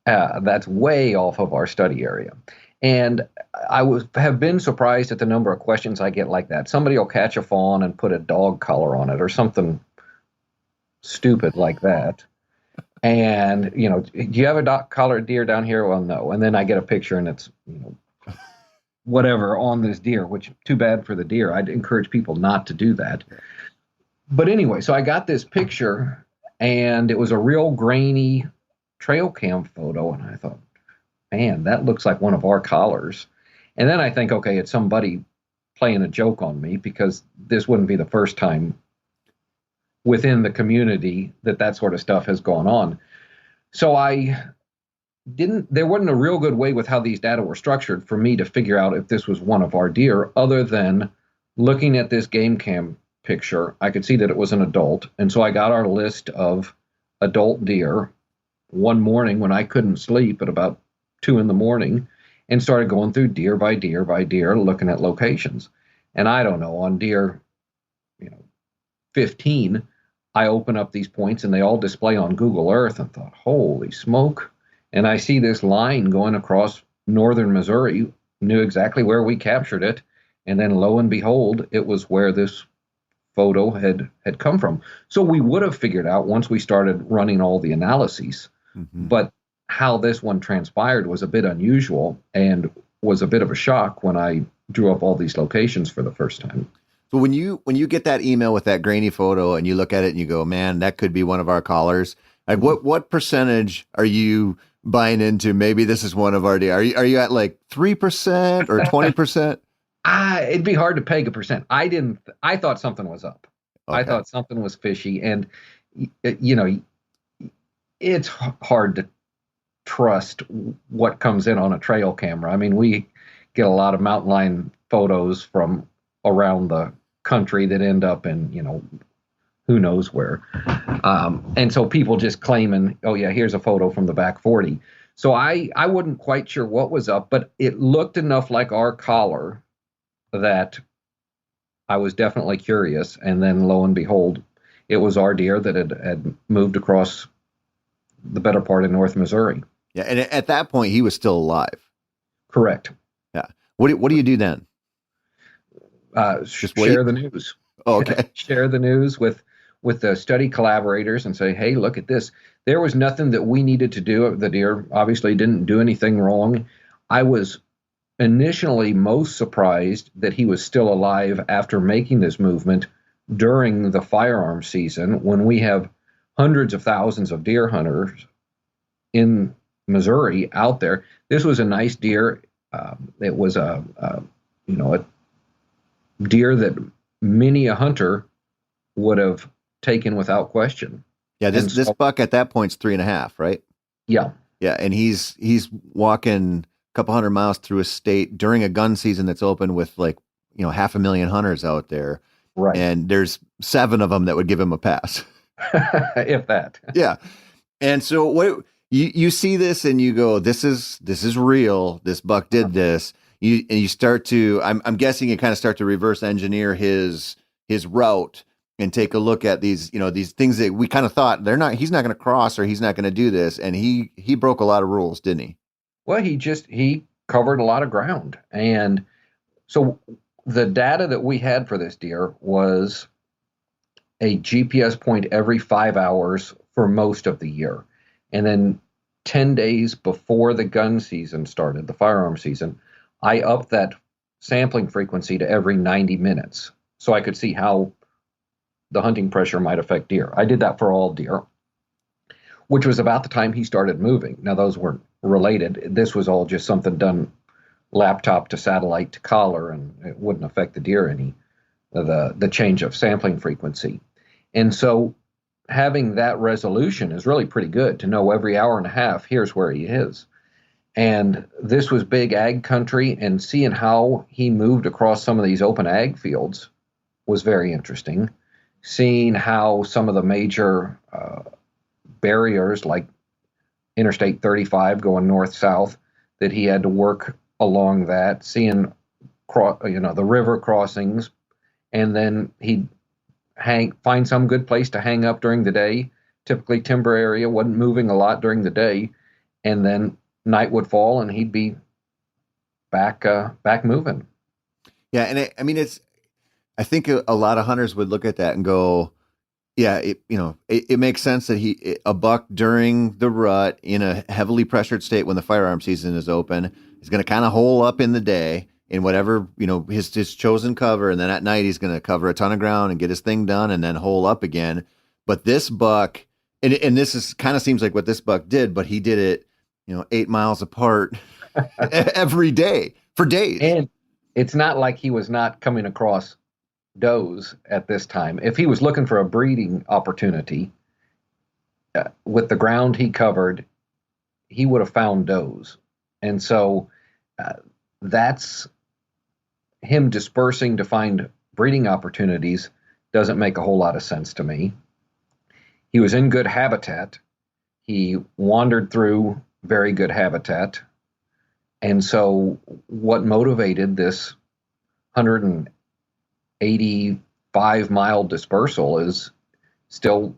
that's way off of our study area. And have been surprised at the number of questions I get like that. Somebody will catch a fawn and put a dog collar on it or something stupid like that. And, do you have a collared deer down here? Well, no. And then I get a picture and it's, whatever on this deer, which too bad for the deer. I'd encourage people not to do that. But anyway, so I got this picture and it was a real grainy trail cam photo. And I thought, man, that looks like one of our collars. And then I think, okay, it's somebody playing a joke on me, because this wouldn't be the first time within the community that sort of stuff has gone on. So there wasn't a real good way with how these data were structured for me to figure out if this was one of our deer, other than looking at this game cam picture. I could see that it was an adult. And so I got our list of adult deer one morning when I couldn't sleep at about 2 a.m. and started going through deer by deer by deer, looking at locations. And I don't know, on deer, 15, I open up these points and they all display on Google Earth, and thought, holy smoke. And I see this line going across northern Missouri, knew exactly where we captured it. And then lo and behold, it was where this photo had come from. So we would have figured out once we started running all the analyses. Mm-hmm. But how this one transpired was a bit unusual and was a bit of a shock when I drew up all these locations for the first time. So when you get that email with that grainy photo and you look at it and you go, man, that could be one of our collars. Like what percentage are you buying into? Maybe this is one of our deer. Are you at like 3% or 20%? It'd be hard to peg a percent. I thought something was up. Okay. I thought something was fishy, and it's hard to trust what comes in on a trail camera. I mean, we get a lot of mountain lion photos from around the country that end up in, who knows where. And so people just claiming, oh yeah, here's a photo from the back 40. So I wasn't quite sure what was up, but it looked enough like our collar that I was definitely curious. And then lo and behold, it was our deer that had moved across the better part of North Missouri. Yeah. And at that point he was still alive. Correct. Yeah. What do you do then? Share the news. Oh, okay. Share the news with the study collaborators and say, hey, look at this. There was nothing that we needed to do. The deer obviously didn't do anything wrong. I was initially most surprised that he was still alive after making this movement during the firearm season, when we have hundreds of thousands of deer hunters in Missouri out there. This was a nice deer. It was a deer that many a hunter would have taken without question. Yeah, this buck at that point's 3.5, right? Yeah. Yeah, and he's walking a couple hundred miles through a state during a gun season that's open with 500,000 hunters out there. Right. And there's 7 of them that would give him a pass. If that. Yeah. And so what you see this and you go, this is real. This buck did this. You start to, I'm guessing you kind of start to reverse engineer his route and take a look at these things that we kind of thought he's not going to cross or he's not going to do this. And he broke a lot of rules, didn't he? Well, he covered a lot of ground. And so the data that we had for this deer was a GPS point every 5 hours for most of the year. And then 10 days before the gun season started, the firearm season, I upped that sampling frequency to every 90 minutes so I could see how the hunting pressure might affect deer. I did that for all deer, which was about the time he started moving. Now, those weren't related. This was all just something done laptop to satellite to collar, and it wouldn't affect the deer any, the change of sampling frequency. And so having that resolution is really pretty good to know every hour and a half, here's where he is. And this was big ag country, and seeing how he moved across some of these open ag fields was very interesting. Seeing how some of the major barriers like Interstate 35 going north-south, that he had to work along that, seeing the river crossings, and then he'd find some good place to hang up during the day, typically timber area, wasn't moving a lot during the day, and then night would fall and he'd be back moving. Yeah, and I think a lot of hunters would look at that and go, yeah, it makes sense that a buck during the rut in a heavily pressured state when the firearm season is open is going to kind of hole up in the day in whatever, his chosen cover. And then at night, he's going to cover a ton of ground and get his thing done and then hole up again. But this buck, and this is kind of seems like what this buck did, but he did it, 8 miles apart every day for days. And it's not like he was not coming across does at this time. If he was looking for a breeding opportunity with the ground he covered, he would have found does. And so that's him dispersing to find breeding opportunities doesn't make a whole lot of sense to me. He was in good habitat. He wandered through very good habitat. And so what motivated this 185-mile dispersal is still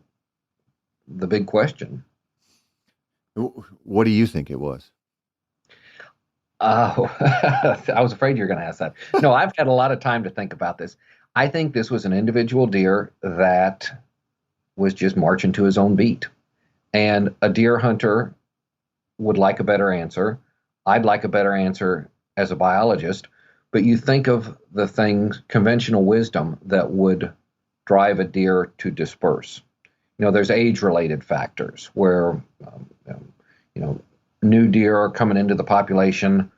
the big question. What do you think it was? I was afraid you were going to ask that. No, I've had a lot of time to think about this. I think this was an individual deer that was just marching to his own beat. And a deer hunter would like a better answer. I'd like a better answer as a biologist. But you think of the things, conventional wisdom that would drive a deer to disperse. There's age-related factors where, new deer are coming into the population.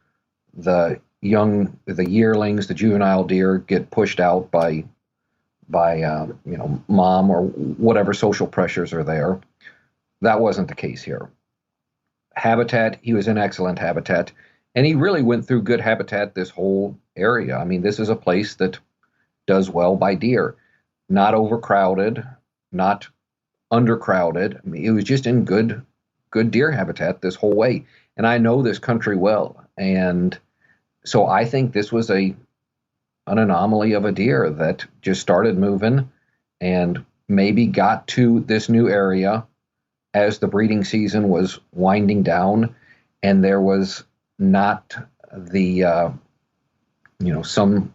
The yearlings, the juvenile deer get pushed out by mom or whatever social pressures are there. That wasn't the case here. Habitat, he was in excellent habitat. And he really went through good habitat this whole area. I mean, this is a place that does well by deer. Not overcrowded, not undercrowded. I mean, it was just in good deer habitat this whole way. And I know this country well. And so I think this was an anomaly of a deer that just started moving and maybe got to this new area as the breeding season was winding down, and there was not the some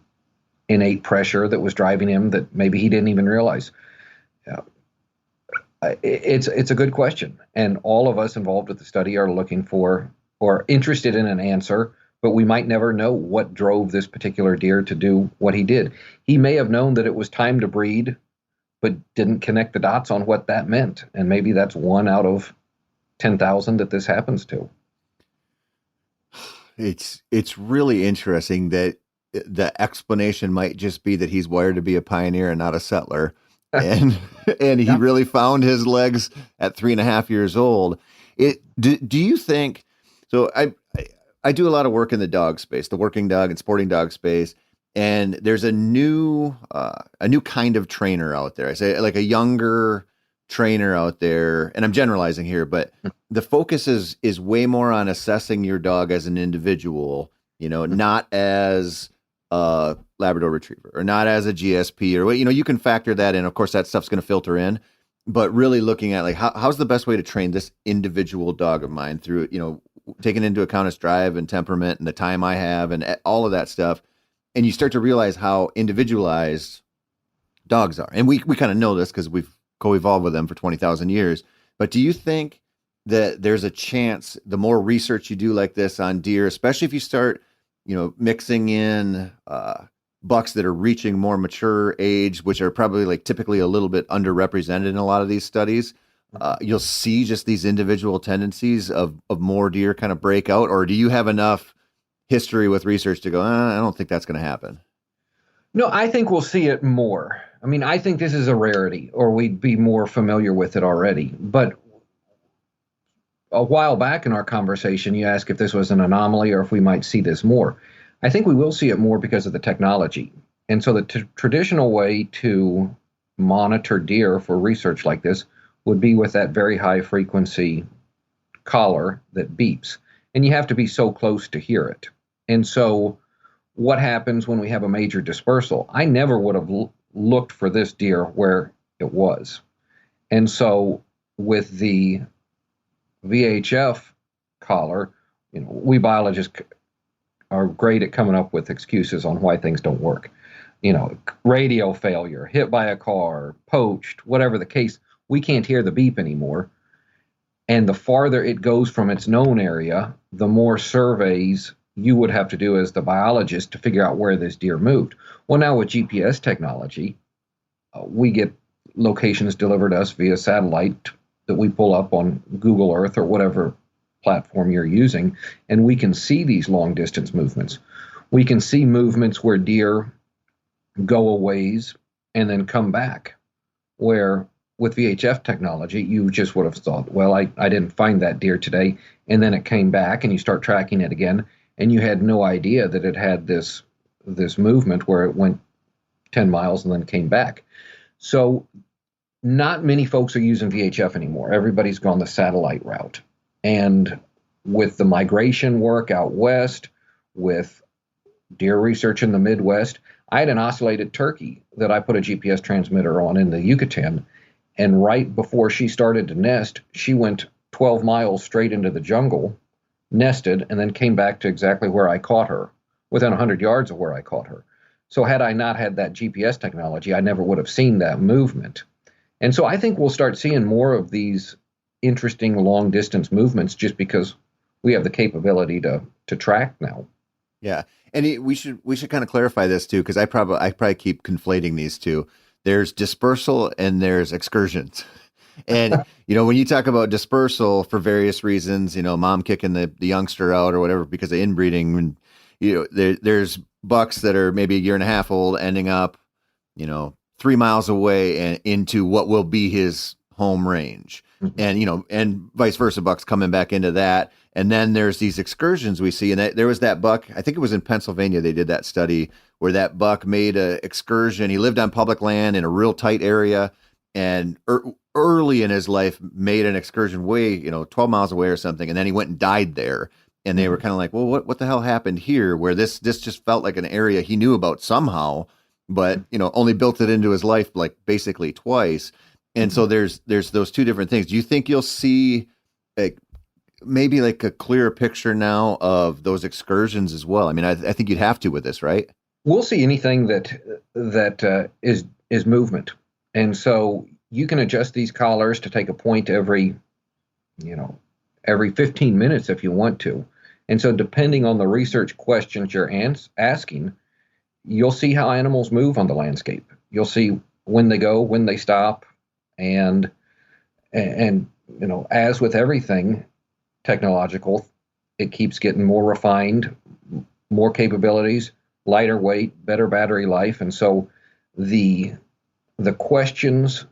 innate pressure that was driving him that maybe he didn't even realize. It's a good question, and all of us involved with the study are looking for or interested in an answer, but we might never know what drove this particular deer to do what he did. He may have known that it was time to breed, but didn't connect the dots on what that meant, and maybe that's 1 out of 10,000 that this happens to. It's really interesting that the explanation might just be that he's wired to be a pioneer and not a settler. And he really found his legs at 3.5 years old. Do you think, so I do a lot of work in the dog space, the working dog and sporting dog space. And there's a new kind of trainer out there. I say like a younger trainer out there, and I'm generalizing here, but the focus is way more on assessing your dog as an individual, not as a Labrador Retriever or not as a GSP or you can factor that in. Of course, that stuff's going to filter in, but really looking at like how's the best way to train this individual dog of mine through, taking into account its drive and temperament and the time I have and all of that stuff. And you start to realize how individualized dogs are. And we kind of know this because we've co-evolved with them for 20,000 years. But do you think that there's a chance the more research you do like this on deer, especially if you start, mixing in bucks that are reaching more mature age, which are probably like typically a little bit underrepresented in a lot of these studies, you'll see just these individual tendencies of more deer kind of break out? Or do you have enough history with research to go, I don't think that's going to happen? No, I think we'll see it more. I mean, I think this is a rarity, or we'd be more familiar with it already. But a while back in our conversation, you asked if this was an anomaly or if we might see this more. I think we will see it more because of the technology. And so the traditional way to monitor deer for research like this would be with that very high frequency collar that beeps. and you have to be so close to hear it. And so what happens when we have a major dispersal? I never would have looked for this deer where it was. And so with the VHF collar, we biologists are great at coming up with excuses on why things don't work. Radio failure, hit by a car, poached, whatever the case, we can't hear the beep anymore. And the farther it goes from its known area, the more surveys you would have to do as the biologist to figure out where this deer moved. Well, now with GPS technology, we get locations delivered to us via satellite that we pull up on Google Earth or whatever platform you're using, and we can see these long distance movements. We can see movements where deer go a ways and then come back, where with VHF technology, you just would have thought, well, I didn't find that deer today, and then it came back, and you start tracking it again, and you had no idea that it had this movement where it went 10 miles and then came back. So not many folks are using VHF anymore. Everybody's gone the satellite route. And with the migration work out west, with deer research in the Midwest, I had an oscillated turkey that I put a GPS transmitter on in the Yucatan. And right before she started to nest, she went 12 miles straight into the jungle, nested, and then came back to exactly where I caught her, within 100 yards of where I caught her. So had I not had that GPS technology, I never would have seen that movement. And so I think we'll start seeing more of these interesting long distance movements just because we have the capability to track now. Yeah. And we should kind of clarify this too, because I probably keep conflating these two. There's dispersal and there's excursions. And, when you talk about dispersal for various reasons, mom kicking the youngster out or whatever because of inbreeding, there's bucks that are maybe a year and a half old ending up, 3 miles away and into what will be his home range. Mm-hmm. And vice versa, bucks coming back into that. And then there's these excursions we see. And there was that buck, I think it was in Pennsylvania, they did that study where that buck made an excursion. He lived on public land in a real tight area and early in his life made an excursion way, 12 miles away or something. And then he went and died there. And they were kind of like, well, what the hell happened here? Where this just felt like an area he knew about somehow, but, only built it into his life like basically twice. And so there's those two different things. Do you think you'll see maybe like a clearer picture now of those excursions as well? I mean, I think you'd have to with this, right? We'll see anything that is movement. And so you can adjust these collars to take a point every 15 minutes if you want to. And so depending on the research questions you're asking, you'll see how animals move on the landscape. You'll see when they go, when they stop. And as with everything technological, it keeps getting more refined, more capabilities, lighter weight, better battery life. And so the questions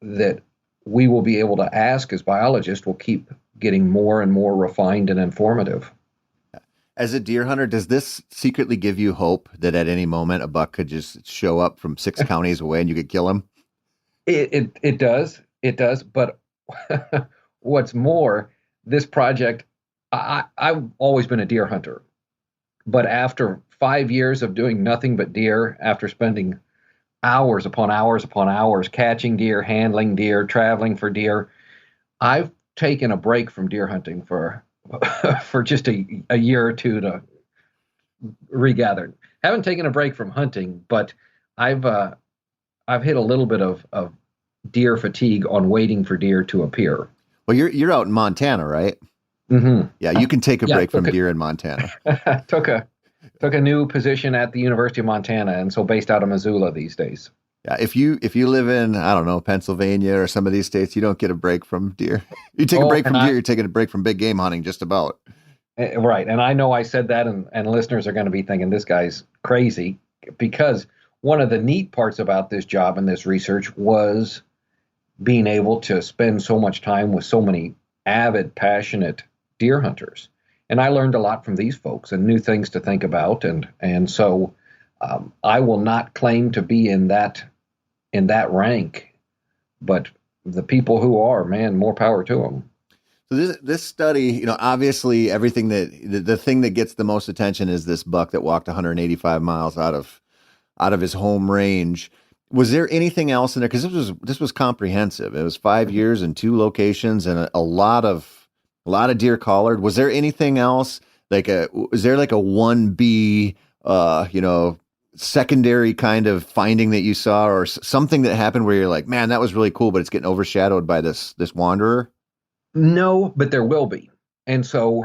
that we will be able to ask as biologists will keep getting more and more refined and informative. As a deer hunter, does this secretly give you hope that at any moment a buck could just show up from 6 counties away and you could kill him? It does. But what's more, this project, I've always been a deer hunter. But after 5 years of doing nothing but deer, after spending hours upon hours upon hours catching deer, handling deer, traveling for deer, I've taken a break from deer hunting for just a year or two to regather. Haven't taken a break from hunting, but I've hit a little bit of deer fatigue on waiting for deer to appear. Well, you're out in Montana, right? Mm-hmm. Yeah, you can take a break from deer in Montana. Took a new position at the University of Montana, and so based out of Missoula these days. Yeah, if you live in, I don't know, Pennsylvania or some of these states, you don't get a break from deer. You take a break from deer, you're taking a break from big game hunting, just about. Right, and I know I said that, and listeners are going to be thinking this guy's crazy, because one of the neat parts about this job and this research was being able to spend so much time with so many avid, passionate deer hunters. And I learned a lot from these folks and new things to think about. And so I will not claim to be in that rank, but the people who are, man, more power to them. So this study, obviously everything the thing that gets the most attention is this buck that walked 185 miles out of his home range. Was there anything else in there? Because this was comprehensive. It was 5 years and 2 locations and a lot of deer collared. Was there anything else was there like a 1B, secondary kind of finding that you saw, or something that happened where you're like, man, that was really cool, but it's getting overshadowed by this wanderer? No, but there will be. And so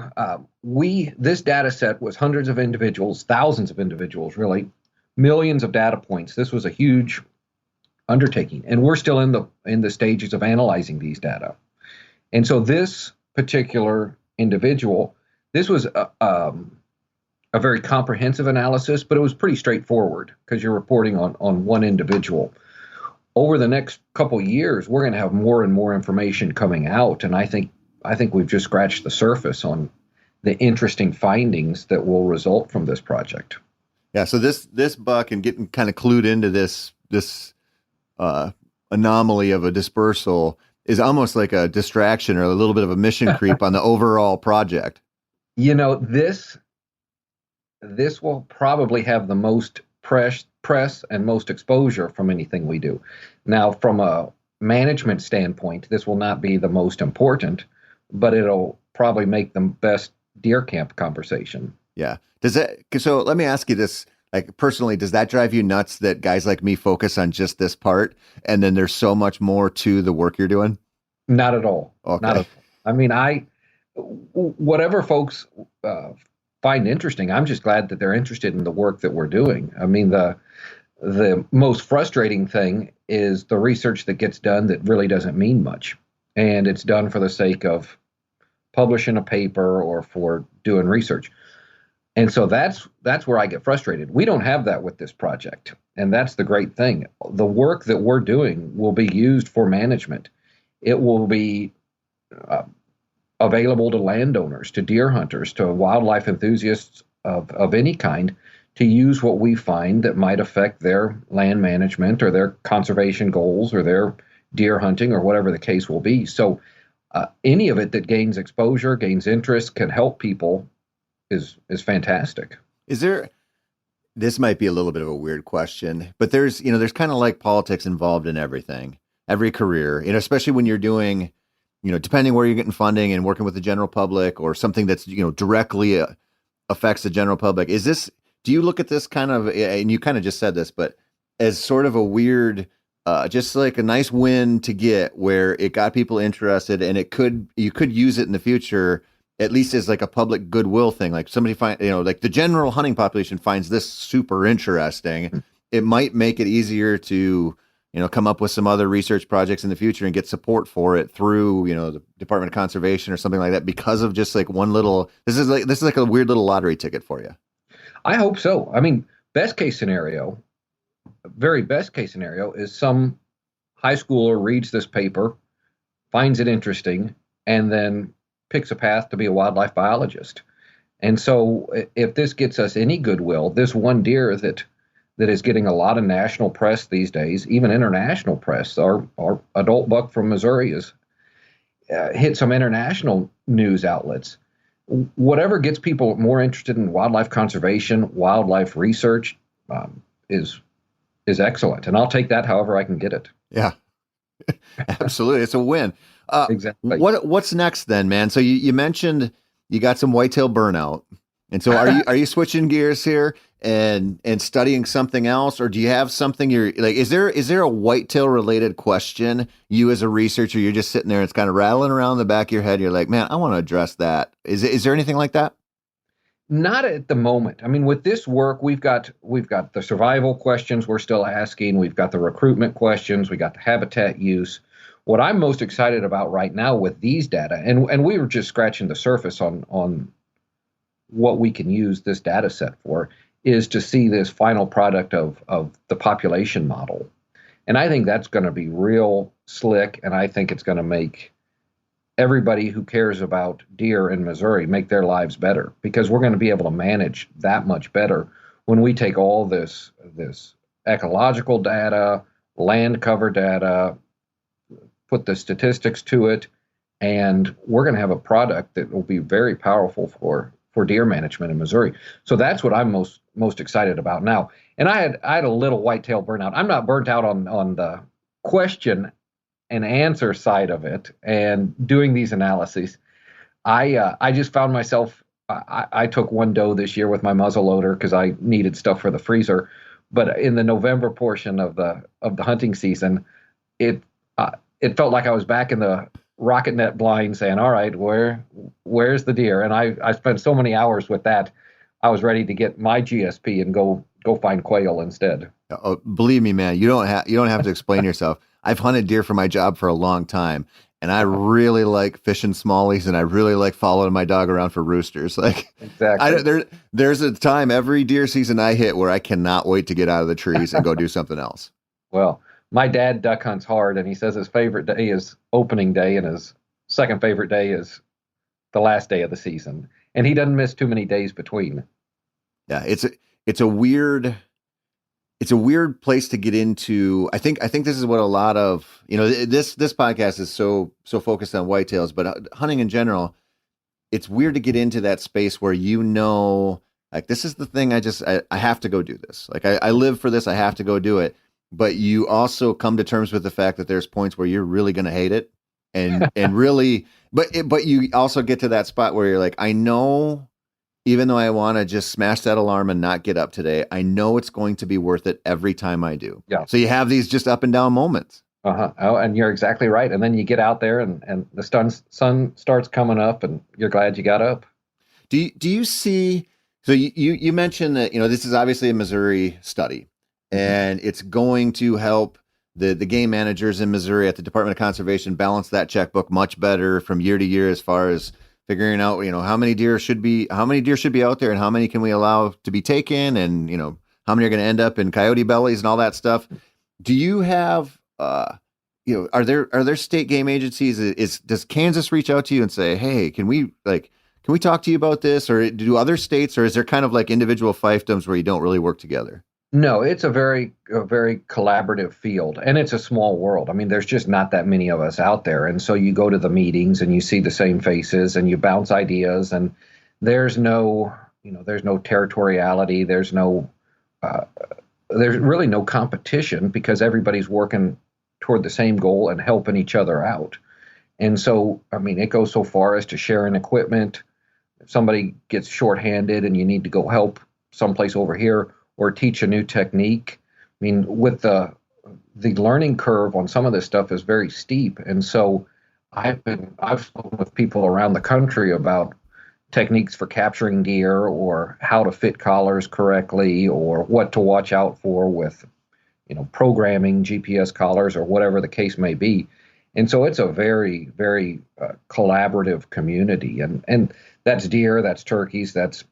this data set was hundreds of individuals, thousands of individuals, really, millions of data points. This was a huge undertaking, and we're still in the stages of analyzing these data. And so this particular individual, this was a very comprehensive analysis, but it was pretty straightforward because you're reporting on one individual. Over the next couple of years, we're going to have more and more information coming out, and I think we've just scratched the surface on the interesting findings that will result from this project. Yeah. So this buck, and getting kind of clued into this anomaly of a dispersal, is almost like a distraction or a little bit of a mission creep on the overall project. This will probably have the most press and most exposure from anything we do. Now, from a management standpoint, this will not be the most important, but it'll probably make the best deer camp conversation. Yeah. So let me ask you this, like, personally, does that drive you nuts that guys like me focus on just this part and then there's so much more to the work you're doing? Not at all. Okay. Not at all. I mean, whatever folks find interesting, I'm just glad that they're interested in the work that we're doing. I mean, the most frustrating thing is the research that gets done that really doesn't mean much, and it's done for the sake of publishing a paper or for doing research. And so that's where I get frustrated. We don't have that with this project, and that's the great thing. The work that we're doing will be used for management. It will be available to landowners, to deer hunters, to wildlife enthusiasts of any kind, to use what we find that might affect their land management or their conservation goals or their deer hunting or whatever the case will be. So any of it that gains exposure, gains interest, can help people is fantastic. This might be a little bit of a weird question, but there's kind of like politics involved in everything, every career, especially when you're doing, depending where you're getting funding and working with the general public or something that's, directly affects the general public. Do you look at this kind of, and you kind of just said this, but as sort of a weird, just like a nice win to get where it got people interested, and you could use it in the future, at least as like a public goodwill thing. Like somebody like the general hunting population finds this super interesting. It might make it easier to, come up with some other research projects in the future and get support for it through, the Department of Conservation or something like that, because of just like one little, this is like a weird little lottery ticket for you. I hope so. I mean, very best case scenario is some high schooler reads this paper, finds it interesting, and then picks a path to be a wildlife biologist. And so if this gets us any goodwill, this one deer that is getting a lot of national press these days, even international press, our adult buck from Missouri has hit some international news outlets. Whatever gets people more interested in wildlife conservation, wildlife research, is excellent, and I'll take that however I can get it. Yeah, absolutely, it's a win. Exactly. What's next then, man? So you mentioned you got some whitetail burnout, and so are you switching gears here and studying something else, or do you have something you're like? Is there a whitetail related question you as a researcher, you're just sitting there and it's kind of rattling around in the back of your head? You're like, man, I want to address that. Is there anything like that? Not at the moment. I mean, with this work, we've got the survival questions we're still asking. We've got the recruitment questions. We got the habitat use. What I'm most excited about right now with these data, and we were just scratching the surface on what we can use this data set for, is to see this final product of the population model. And I think that's going to be real slick, and I think it's going to make everybody who cares about deer in Missouri make their lives better, because we're going to be able to manage that much better when we take all this ecological data, land cover data, put the statistics to it, and we're going to have a product that will be very powerful for deer management in Missouri. So that's what I'm most excited about now. And I had a little whitetail burnout. I'm not burnt out on the question and answer side of it and doing these analyses. I just found myself. I took one doe this year with my muzzle loader because I needed stuff for the freezer. But in the November portion of the hunting season, it felt like I was back in the rocket net blind saying, all right, where's the deer? And I spent so many hours with that. I was ready to get my GSP and go find quail instead. Oh, believe me, man, you don't have to explain yourself. I've hunted deer for my job for a long time, and I really like fishing smallies, and I really like following my dog around for roosters. Like, exactly. There's a time every deer season I hit where I cannot wait to get out of the trees and go do something else. Well, my dad duck hunts hard, and he says his favorite day is opening day, and his second favorite day is the last day of the season. And he doesn't miss too many days between. Yeah, it's a weird place to get into. I think this is what a lot of, this podcast is so focused on whitetails, but hunting in general, it's weird to get into that space where like, this is the thing I have to go do this. Like, I live for this, I have to go do it. But you also come to terms with the fact that there's points where you're really going to hate it, and really, but you also get to that spot where you're like, I know, even though I want to just smash that alarm and not get up today, I know it's going to be worth it every time I do. Yeah. So you have these just up and down moments. Oh, and you're exactly right. And then you get out there and the sun starts coming up, and you're glad you got up. Do you see? So you mentioned that this is obviously a Missouri study. And it's going to help the game managers in Missouri at the Department of Conservation balance that checkbook much better from year to year as far as figuring out, how many deer should be out there and how many can we allow to be taken, and, how many are going to end up in coyote bellies and all that stuff. Do you have, are there state game agencies? Does Kansas reach out to you and say, hey, can we talk to you about this? Or do other states, or is there kind of like individual fiefdoms where you don't really work together? No, it's a very collaborative field, and it's a small world. I mean, there's just not that many of us out there. And so you go to the meetings and you see the same faces and you bounce ideas, and there's no territoriality. There's really no competition because everybody's working toward the same goal and helping each other out. And so, I mean, it goes so far as to sharing equipment. If somebody gets shorthanded and you need to go help someplace over here, or teach a new technique. I mean, with the learning curve on some of this stuff is very steep. And so I've spoken with people around the country about techniques for capturing deer, or how to fit collars correctly, or what to watch out for with, programming GPS collars, or whatever the case may be. And so it's a very, very collaborative community. And that's deer, that's turkeys, that's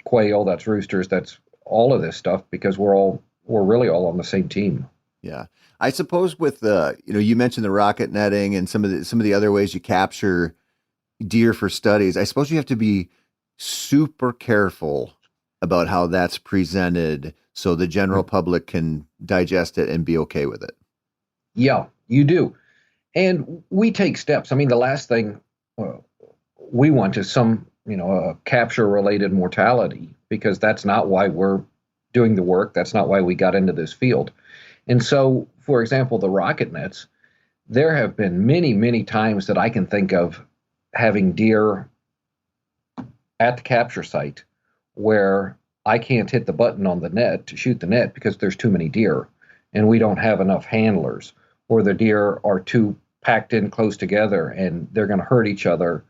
quail, that's roosters, that's all of this stuff, because we're really all on the same team. Yeah. I suppose with you mentioned the rocket netting and some of the other ways you capture deer for studies. I suppose you have to be super careful about how that's presented so the general public can digest it and be okay with it. Yeah, you do. And we take steps. I mean, the last thing we want is some, capture related mortality, because that's not why we're doing the work. That's not why we got into this field. And so, for example, the rocket nets, there have been many, many times that I can think of having deer at the capture site where I can't hit the button on the net to shoot the net because there's too many deer and we don't have enough handlers, or the deer are too packed in close together and they're going to hurt each other.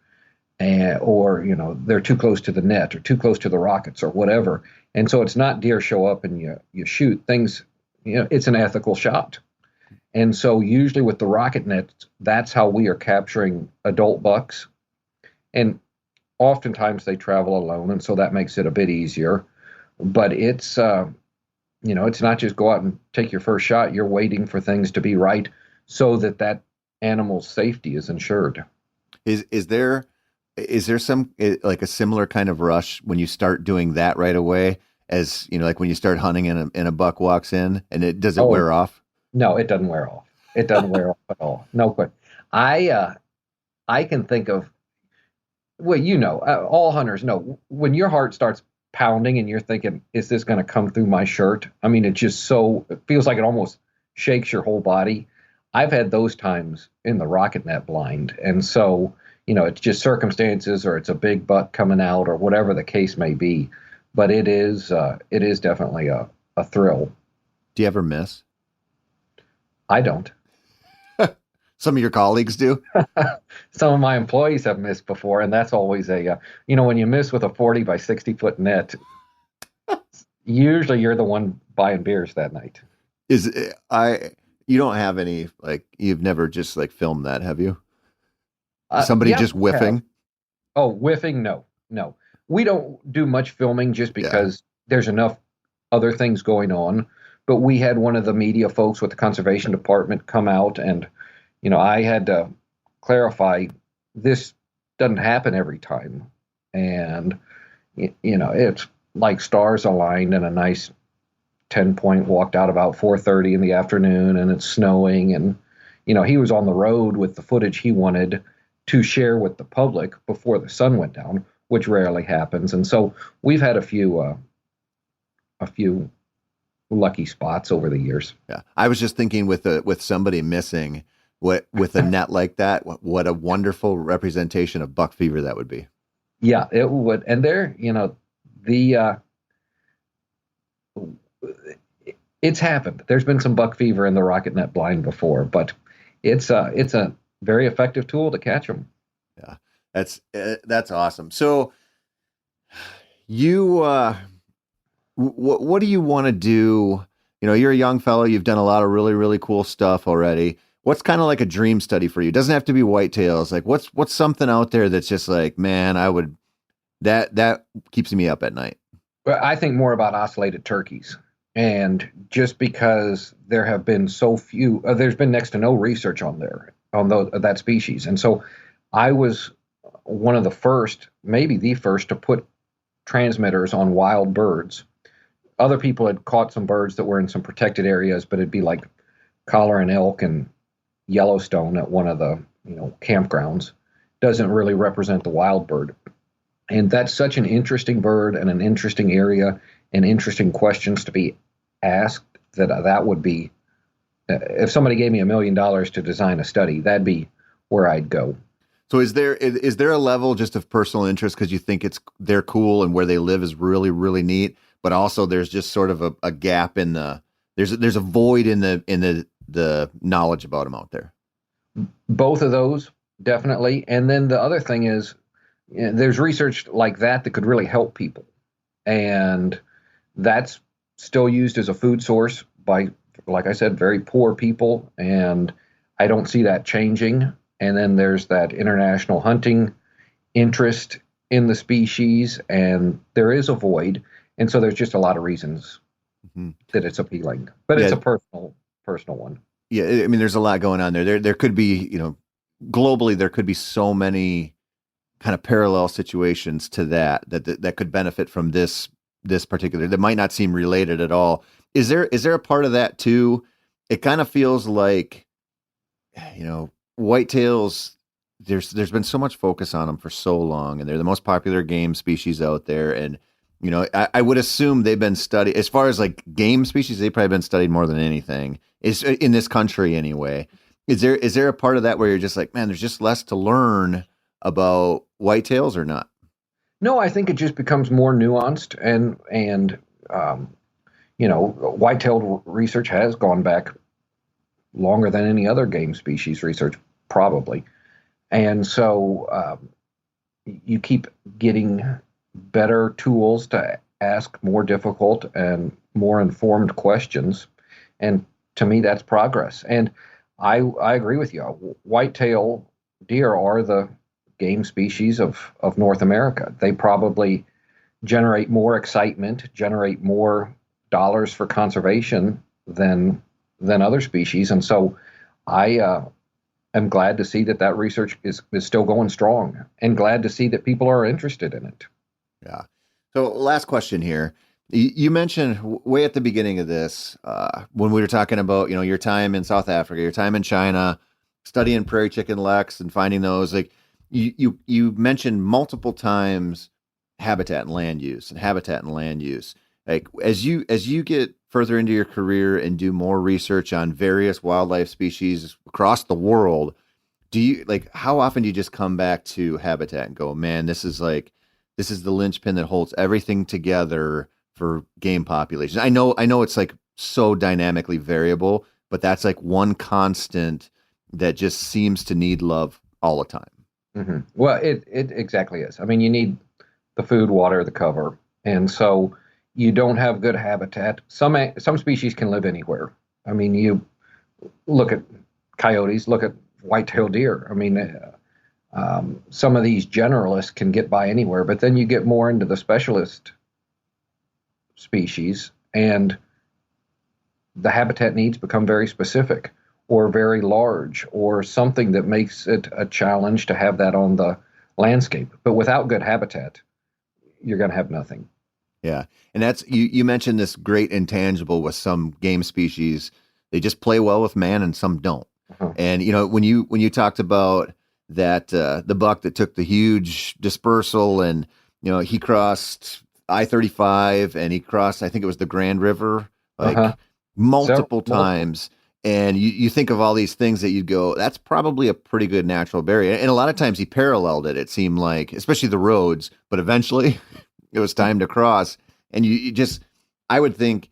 Or they're too close to the net or too close to the rockets or whatever. And so it's not deer show up and you shoot things, it's an ethical shot. And so usually with the rocket nets, that's how we are capturing adult bucks. And oftentimes they travel alone, and so that makes it a bit easier. But it's it's not just go out and take your first shot. You're waiting for things to be right so that animal's safety is ensured. Is there some like a similar kind of rush when you start doing that right away, as like when you start hunting and a buck walks in, and does it wear off? No, it doesn't wear off. It doesn't wear off at all. No question. I can think of, well, all hunters know when your heart starts pounding and you're thinking, is this going to come through my shirt? I mean, it feels like it almost shakes your whole body. I've had those times in the rocket net blind. And so, it's just circumstances, or it's a big buck coming out, or whatever the case may be. But it is definitely a thrill. Do you ever miss? I don't. Some of your colleagues do. Some of my employees have missed before, and that's always when you miss with a 40 by 60 foot net, usually you're the one buying beers that night. You don't have any, like, you've never just like filmed that, have you? Somebody just whiffing? Oh, whiffing? No. We don't do much filming just because there's enough other things going on. But we had one of the media folks with the conservation department come out, and I had to clarify, this doesn't happen every time. And, it's like stars aligned, and a nice 10-point walked out about 4:30 in the afternoon, and it's snowing. And, he was on the road with the footage he wanted to share with the public before the sun went down, which rarely happens. And so we've had a few lucky spots over the years. Yeah. I was just thinking with somebody missing, with a net like that, what a wonderful representation of buck fever that would be. Yeah, it would. And there, it's happened. There's been some buck fever in the rocket net blind before, but it's a very effective tool to catch them. Yeah, that's awesome. So you, what do you want to do? You're a young fellow. You've done a lot of really, really cool stuff already. What's kind of like a dream study for you? It doesn't have to be whitetails. Like what's something out there that's just like, man, that keeps me up at night. Well, I think more about ocellated turkeys. And just because there have been so few, there's been next to no research on that species. And so I was one of the first, maybe the first, to put transmitters on wild birds. Other people had caught some birds that were in some protected areas, but it'd be like collar and elk and Yellowstone at one of the campgrounds. Doesn't really represent the wild bird. And that's such an interesting bird and an interesting area and interesting questions to be asked that would be, if somebody gave me $1 million to design a study, that'd be where I'd go. So is there a level just of personal interest because you think they're cool and where they live is really, really neat, but also there's just sort of a gap in there's a void in the knowledge about them out there? Both of those, definitely. And then the other thing is, there's research like that could really help people. And that's still used as a food source by, like I said, very poor people. And I don't see that changing. And then there's that international hunting interest in the species, and there is a void. And so there's just a lot of reasons that it's appealing, but it's a personal one. Yeah. I mean, there's a lot going on there. There could be, globally, there could be so many kind of parallel situations to that could benefit from this particular, that might not seem related at all. Is there a part of that too? It kind of feels like, whitetails, there's been so much focus on them for so long, and they're the most popular game species out there. And, I would assume they've been studied, as far as like game species, they've probably been studied more than anything is in this country anyway. Is there a part of that where you're just like, man, there's just less to learn about whitetails or not? No, I think it just becomes more nuanced, and whitetail research has gone back longer than any other game species research, probably. And so you keep getting better tools to ask more difficult and more informed questions. And to me, that's progress. And I agree with you. Whitetail deer are the game species of North America. They probably generate more excitement, generate more dollars for conservation than other species. And so I am glad to see that research is still going strong, and glad to see that people are interested in it. Yeah. So last question here. You mentioned way at the beginning of this, when we were talking about, your time in South Africa, your time in China, studying prairie chicken leks and finding those, like you mentioned multiple times habitat and land use and habitat and land use. Like as you get further into your career and do more research on various wildlife species across the world, do you like how often do you just come back to habitat and go, man, this is the linchpin that holds everything together for game populations? I know it's like so dynamically variable, but that's like one constant that just seems to need love all the time. Mm-hmm. Well, it exactly is. I mean, you need the food, water, the cover, and so you don't have good habitat. Some species can live anywhere. I mean, you look at coyotes, look at white-tailed deer. I mean, some of these generalists can get by anywhere, but then you get more into the specialist species, and the habitat needs become very specific or very large or something that makes it a challenge to have that on the landscape. But without good habitat, you're going to have nothing. Yeah. And that's, you mentioned this great intangible with some game species. They just play well with man and some don't. Uh-huh. And, when you talked about that, the buck that took the huge dispersal and, he crossed I-35 and he crossed, I think it was the Grand River, multiple times. And you think of all these things that you'd go, that's probably a pretty good natural barrier. And a lot of times he paralleled it. It seemed like, especially the roads, but eventually it was time to cross. And you just, I would think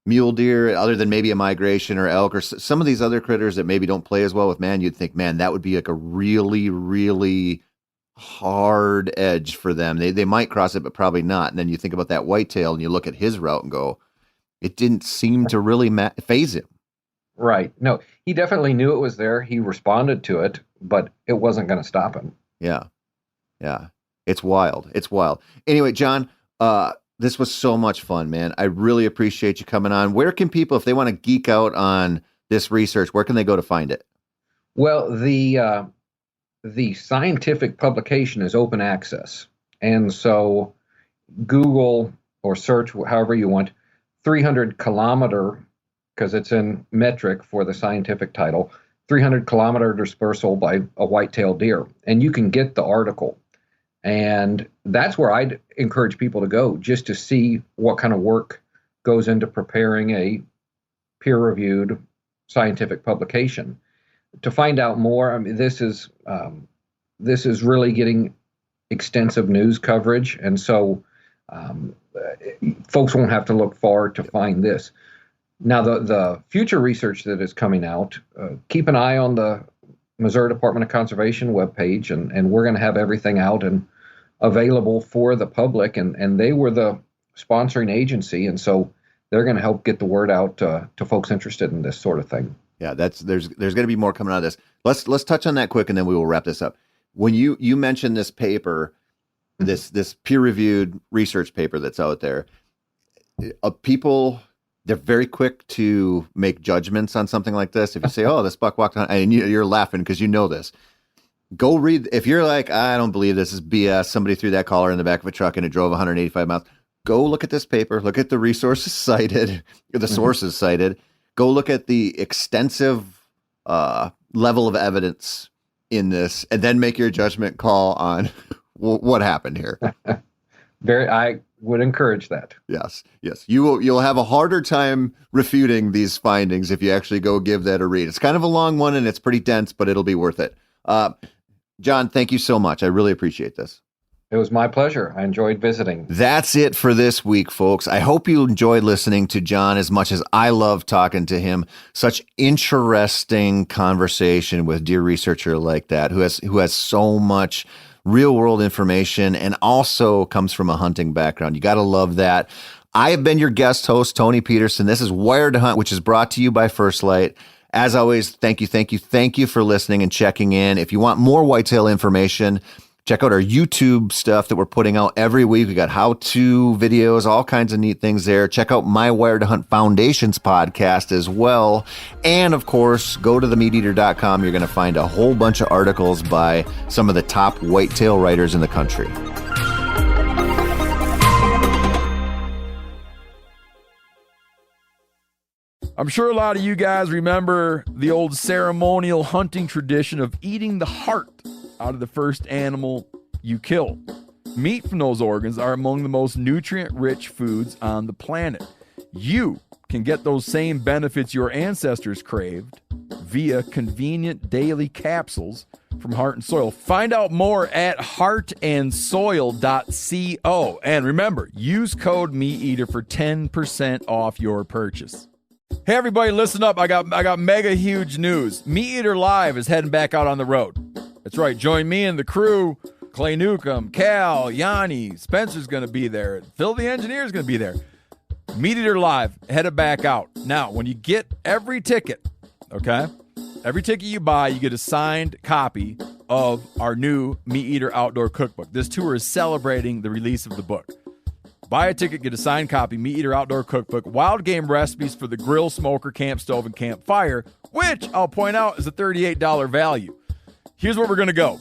mule deer, other than maybe a migration or elk or some of these other critters that maybe don't play as well with man, you'd think, man, that would be like a really, really hard edge for them. They might cross it, but probably not. And then you think about that whitetail and you look at his route and go, it didn't seem to really phase him. Right. No, he definitely knew it was there. He responded to it, but it wasn't going to stop him. Yeah. Yeah. It's wild. It's wild. Anyway, Jon, this was so much fun, man. I really appreciate you coming on. Where can people, if they want to geek out on this research, where can they go to find it? Well, the scientific publication is open access. And so Google or search, however you want, 300-kilometer, because it's in metric for the scientific title, 300-kilometer dispersal by a white-tailed deer. And you can get the article. And that's where I'd encourage people to go, just to see what kind of work goes into preparing a peer-reviewed scientific publication. To find out more, I mean, this is really getting extensive news coverage, and so folks won't have to look far to find this. Now, the future research that is coming out, keep an eye on the Missouri Department of Conservation webpage, and we're going to have everything out and available for the public, and they were the sponsoring agency, and so they're going to help get the word out to folks interested in this sort of thing. Yeah, there's going to be more coming out of this. Let's touch on that quick, and then we will wrap this up. When you mentioned this paper, this peer-reviewed research paper that's out there, people, they're very quick to make judgments on something like this. If you say, "Oh, this buck walked on," and you're laughing because you know this, go read. If you're like, "I don't believe this is BS," somebody threw that collar in the back of a truck and it drove 185 miles. Go look at this paper. Look at the resources cited, or the sources cited. Go look at the extensive level of evidence in this, and then make your judgment call on what happened here. I would encourage that. Yes. You'll have a harder time refuting these findings if you actually go give that a read. It's kind of a long one and it's pretty dense, but it'll be worth it. Jon, thank you so much. I really appreciate this. It was my pleasure. I enjoyed visiting. That's it for this week, folks. I hope you enjoyed listening to Jon as much as I love talking to him. Such interesting conversation with deer researcher like that, who has so much real world information and also comes from a hunting background. You got to love that. I have been your guest host, Tony Peterson. This is Wired to Hunt, which is brought to you by First Light. As always, thank you for listening and checking in. If you want more whitetail information, check out our YouTube stuff that we're putting out every week. We got how-to videos, all kinds of neat things there. Check out my Wired to Hunt Foundations podcast as well. And of course, go to themeateater.com. You're going to find a whole bunch of articles by some of the top whitetail writers in the country. I'm sure a lot of you guys remember the old ceremonial hunting tradition of eating the heart out of the first animal you kill. Meat from those organs are among the most nutrient-rich foods on the planet. You can get those same benefits your ancestors craved via convenient daily capsules from Heart and Soil. Find out more at heartandsoil.co. And remember, use code MeatEater for 10% off your purchase. Hey everybody, listen up. I got mega huge news. Meat Eater Live is heading back out on the road. That's right. Join me and the crew. Clay Newcomb, Cal, Yanni, Spencer's going to be there. Phil the engineer's going to be there. Meat Eater Live headed back out. Now, when you get every ticket, okay? Every ticket you buy, you get a signed copy of our new Meat Eater Outdoor Cookbook. This tour is celebrating the release of the book. Buy a ticket, get a signed copy, Meat Eater Outdoor Cookbook, wild game recipes for the grill, smoker, camp stove, and campfire, which I'll point out is a $38 value. Here's where we're going to go.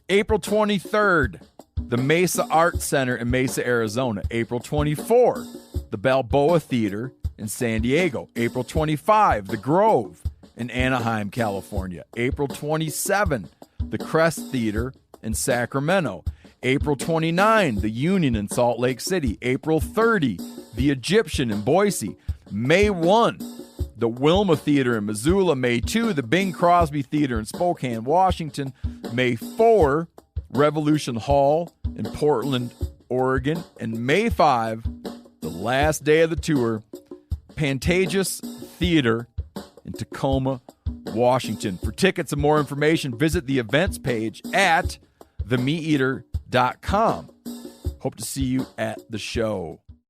April 23rd, the Mesa Arts Center in Mesa, Arizona. April 24, the Balboa Theater in San Diego. April 25, the Grove in Anaheim, California. April 27, the Crest Theater in Sacramento. April 29, the Union in Salt Lake City. April 30, the Egyptian in Boise. May 1, the Wilma Theater in Missoula. May 2, the Bing Crosby Theater in Spokane, Washington. May 4, Revolution Hall in Portland, Oregon. And May 5, the last day of the tour, Pantages Theater in Tacoma, Washington. For tickets and more information, visit the events page at themeateater.com. Hope to see you at the show.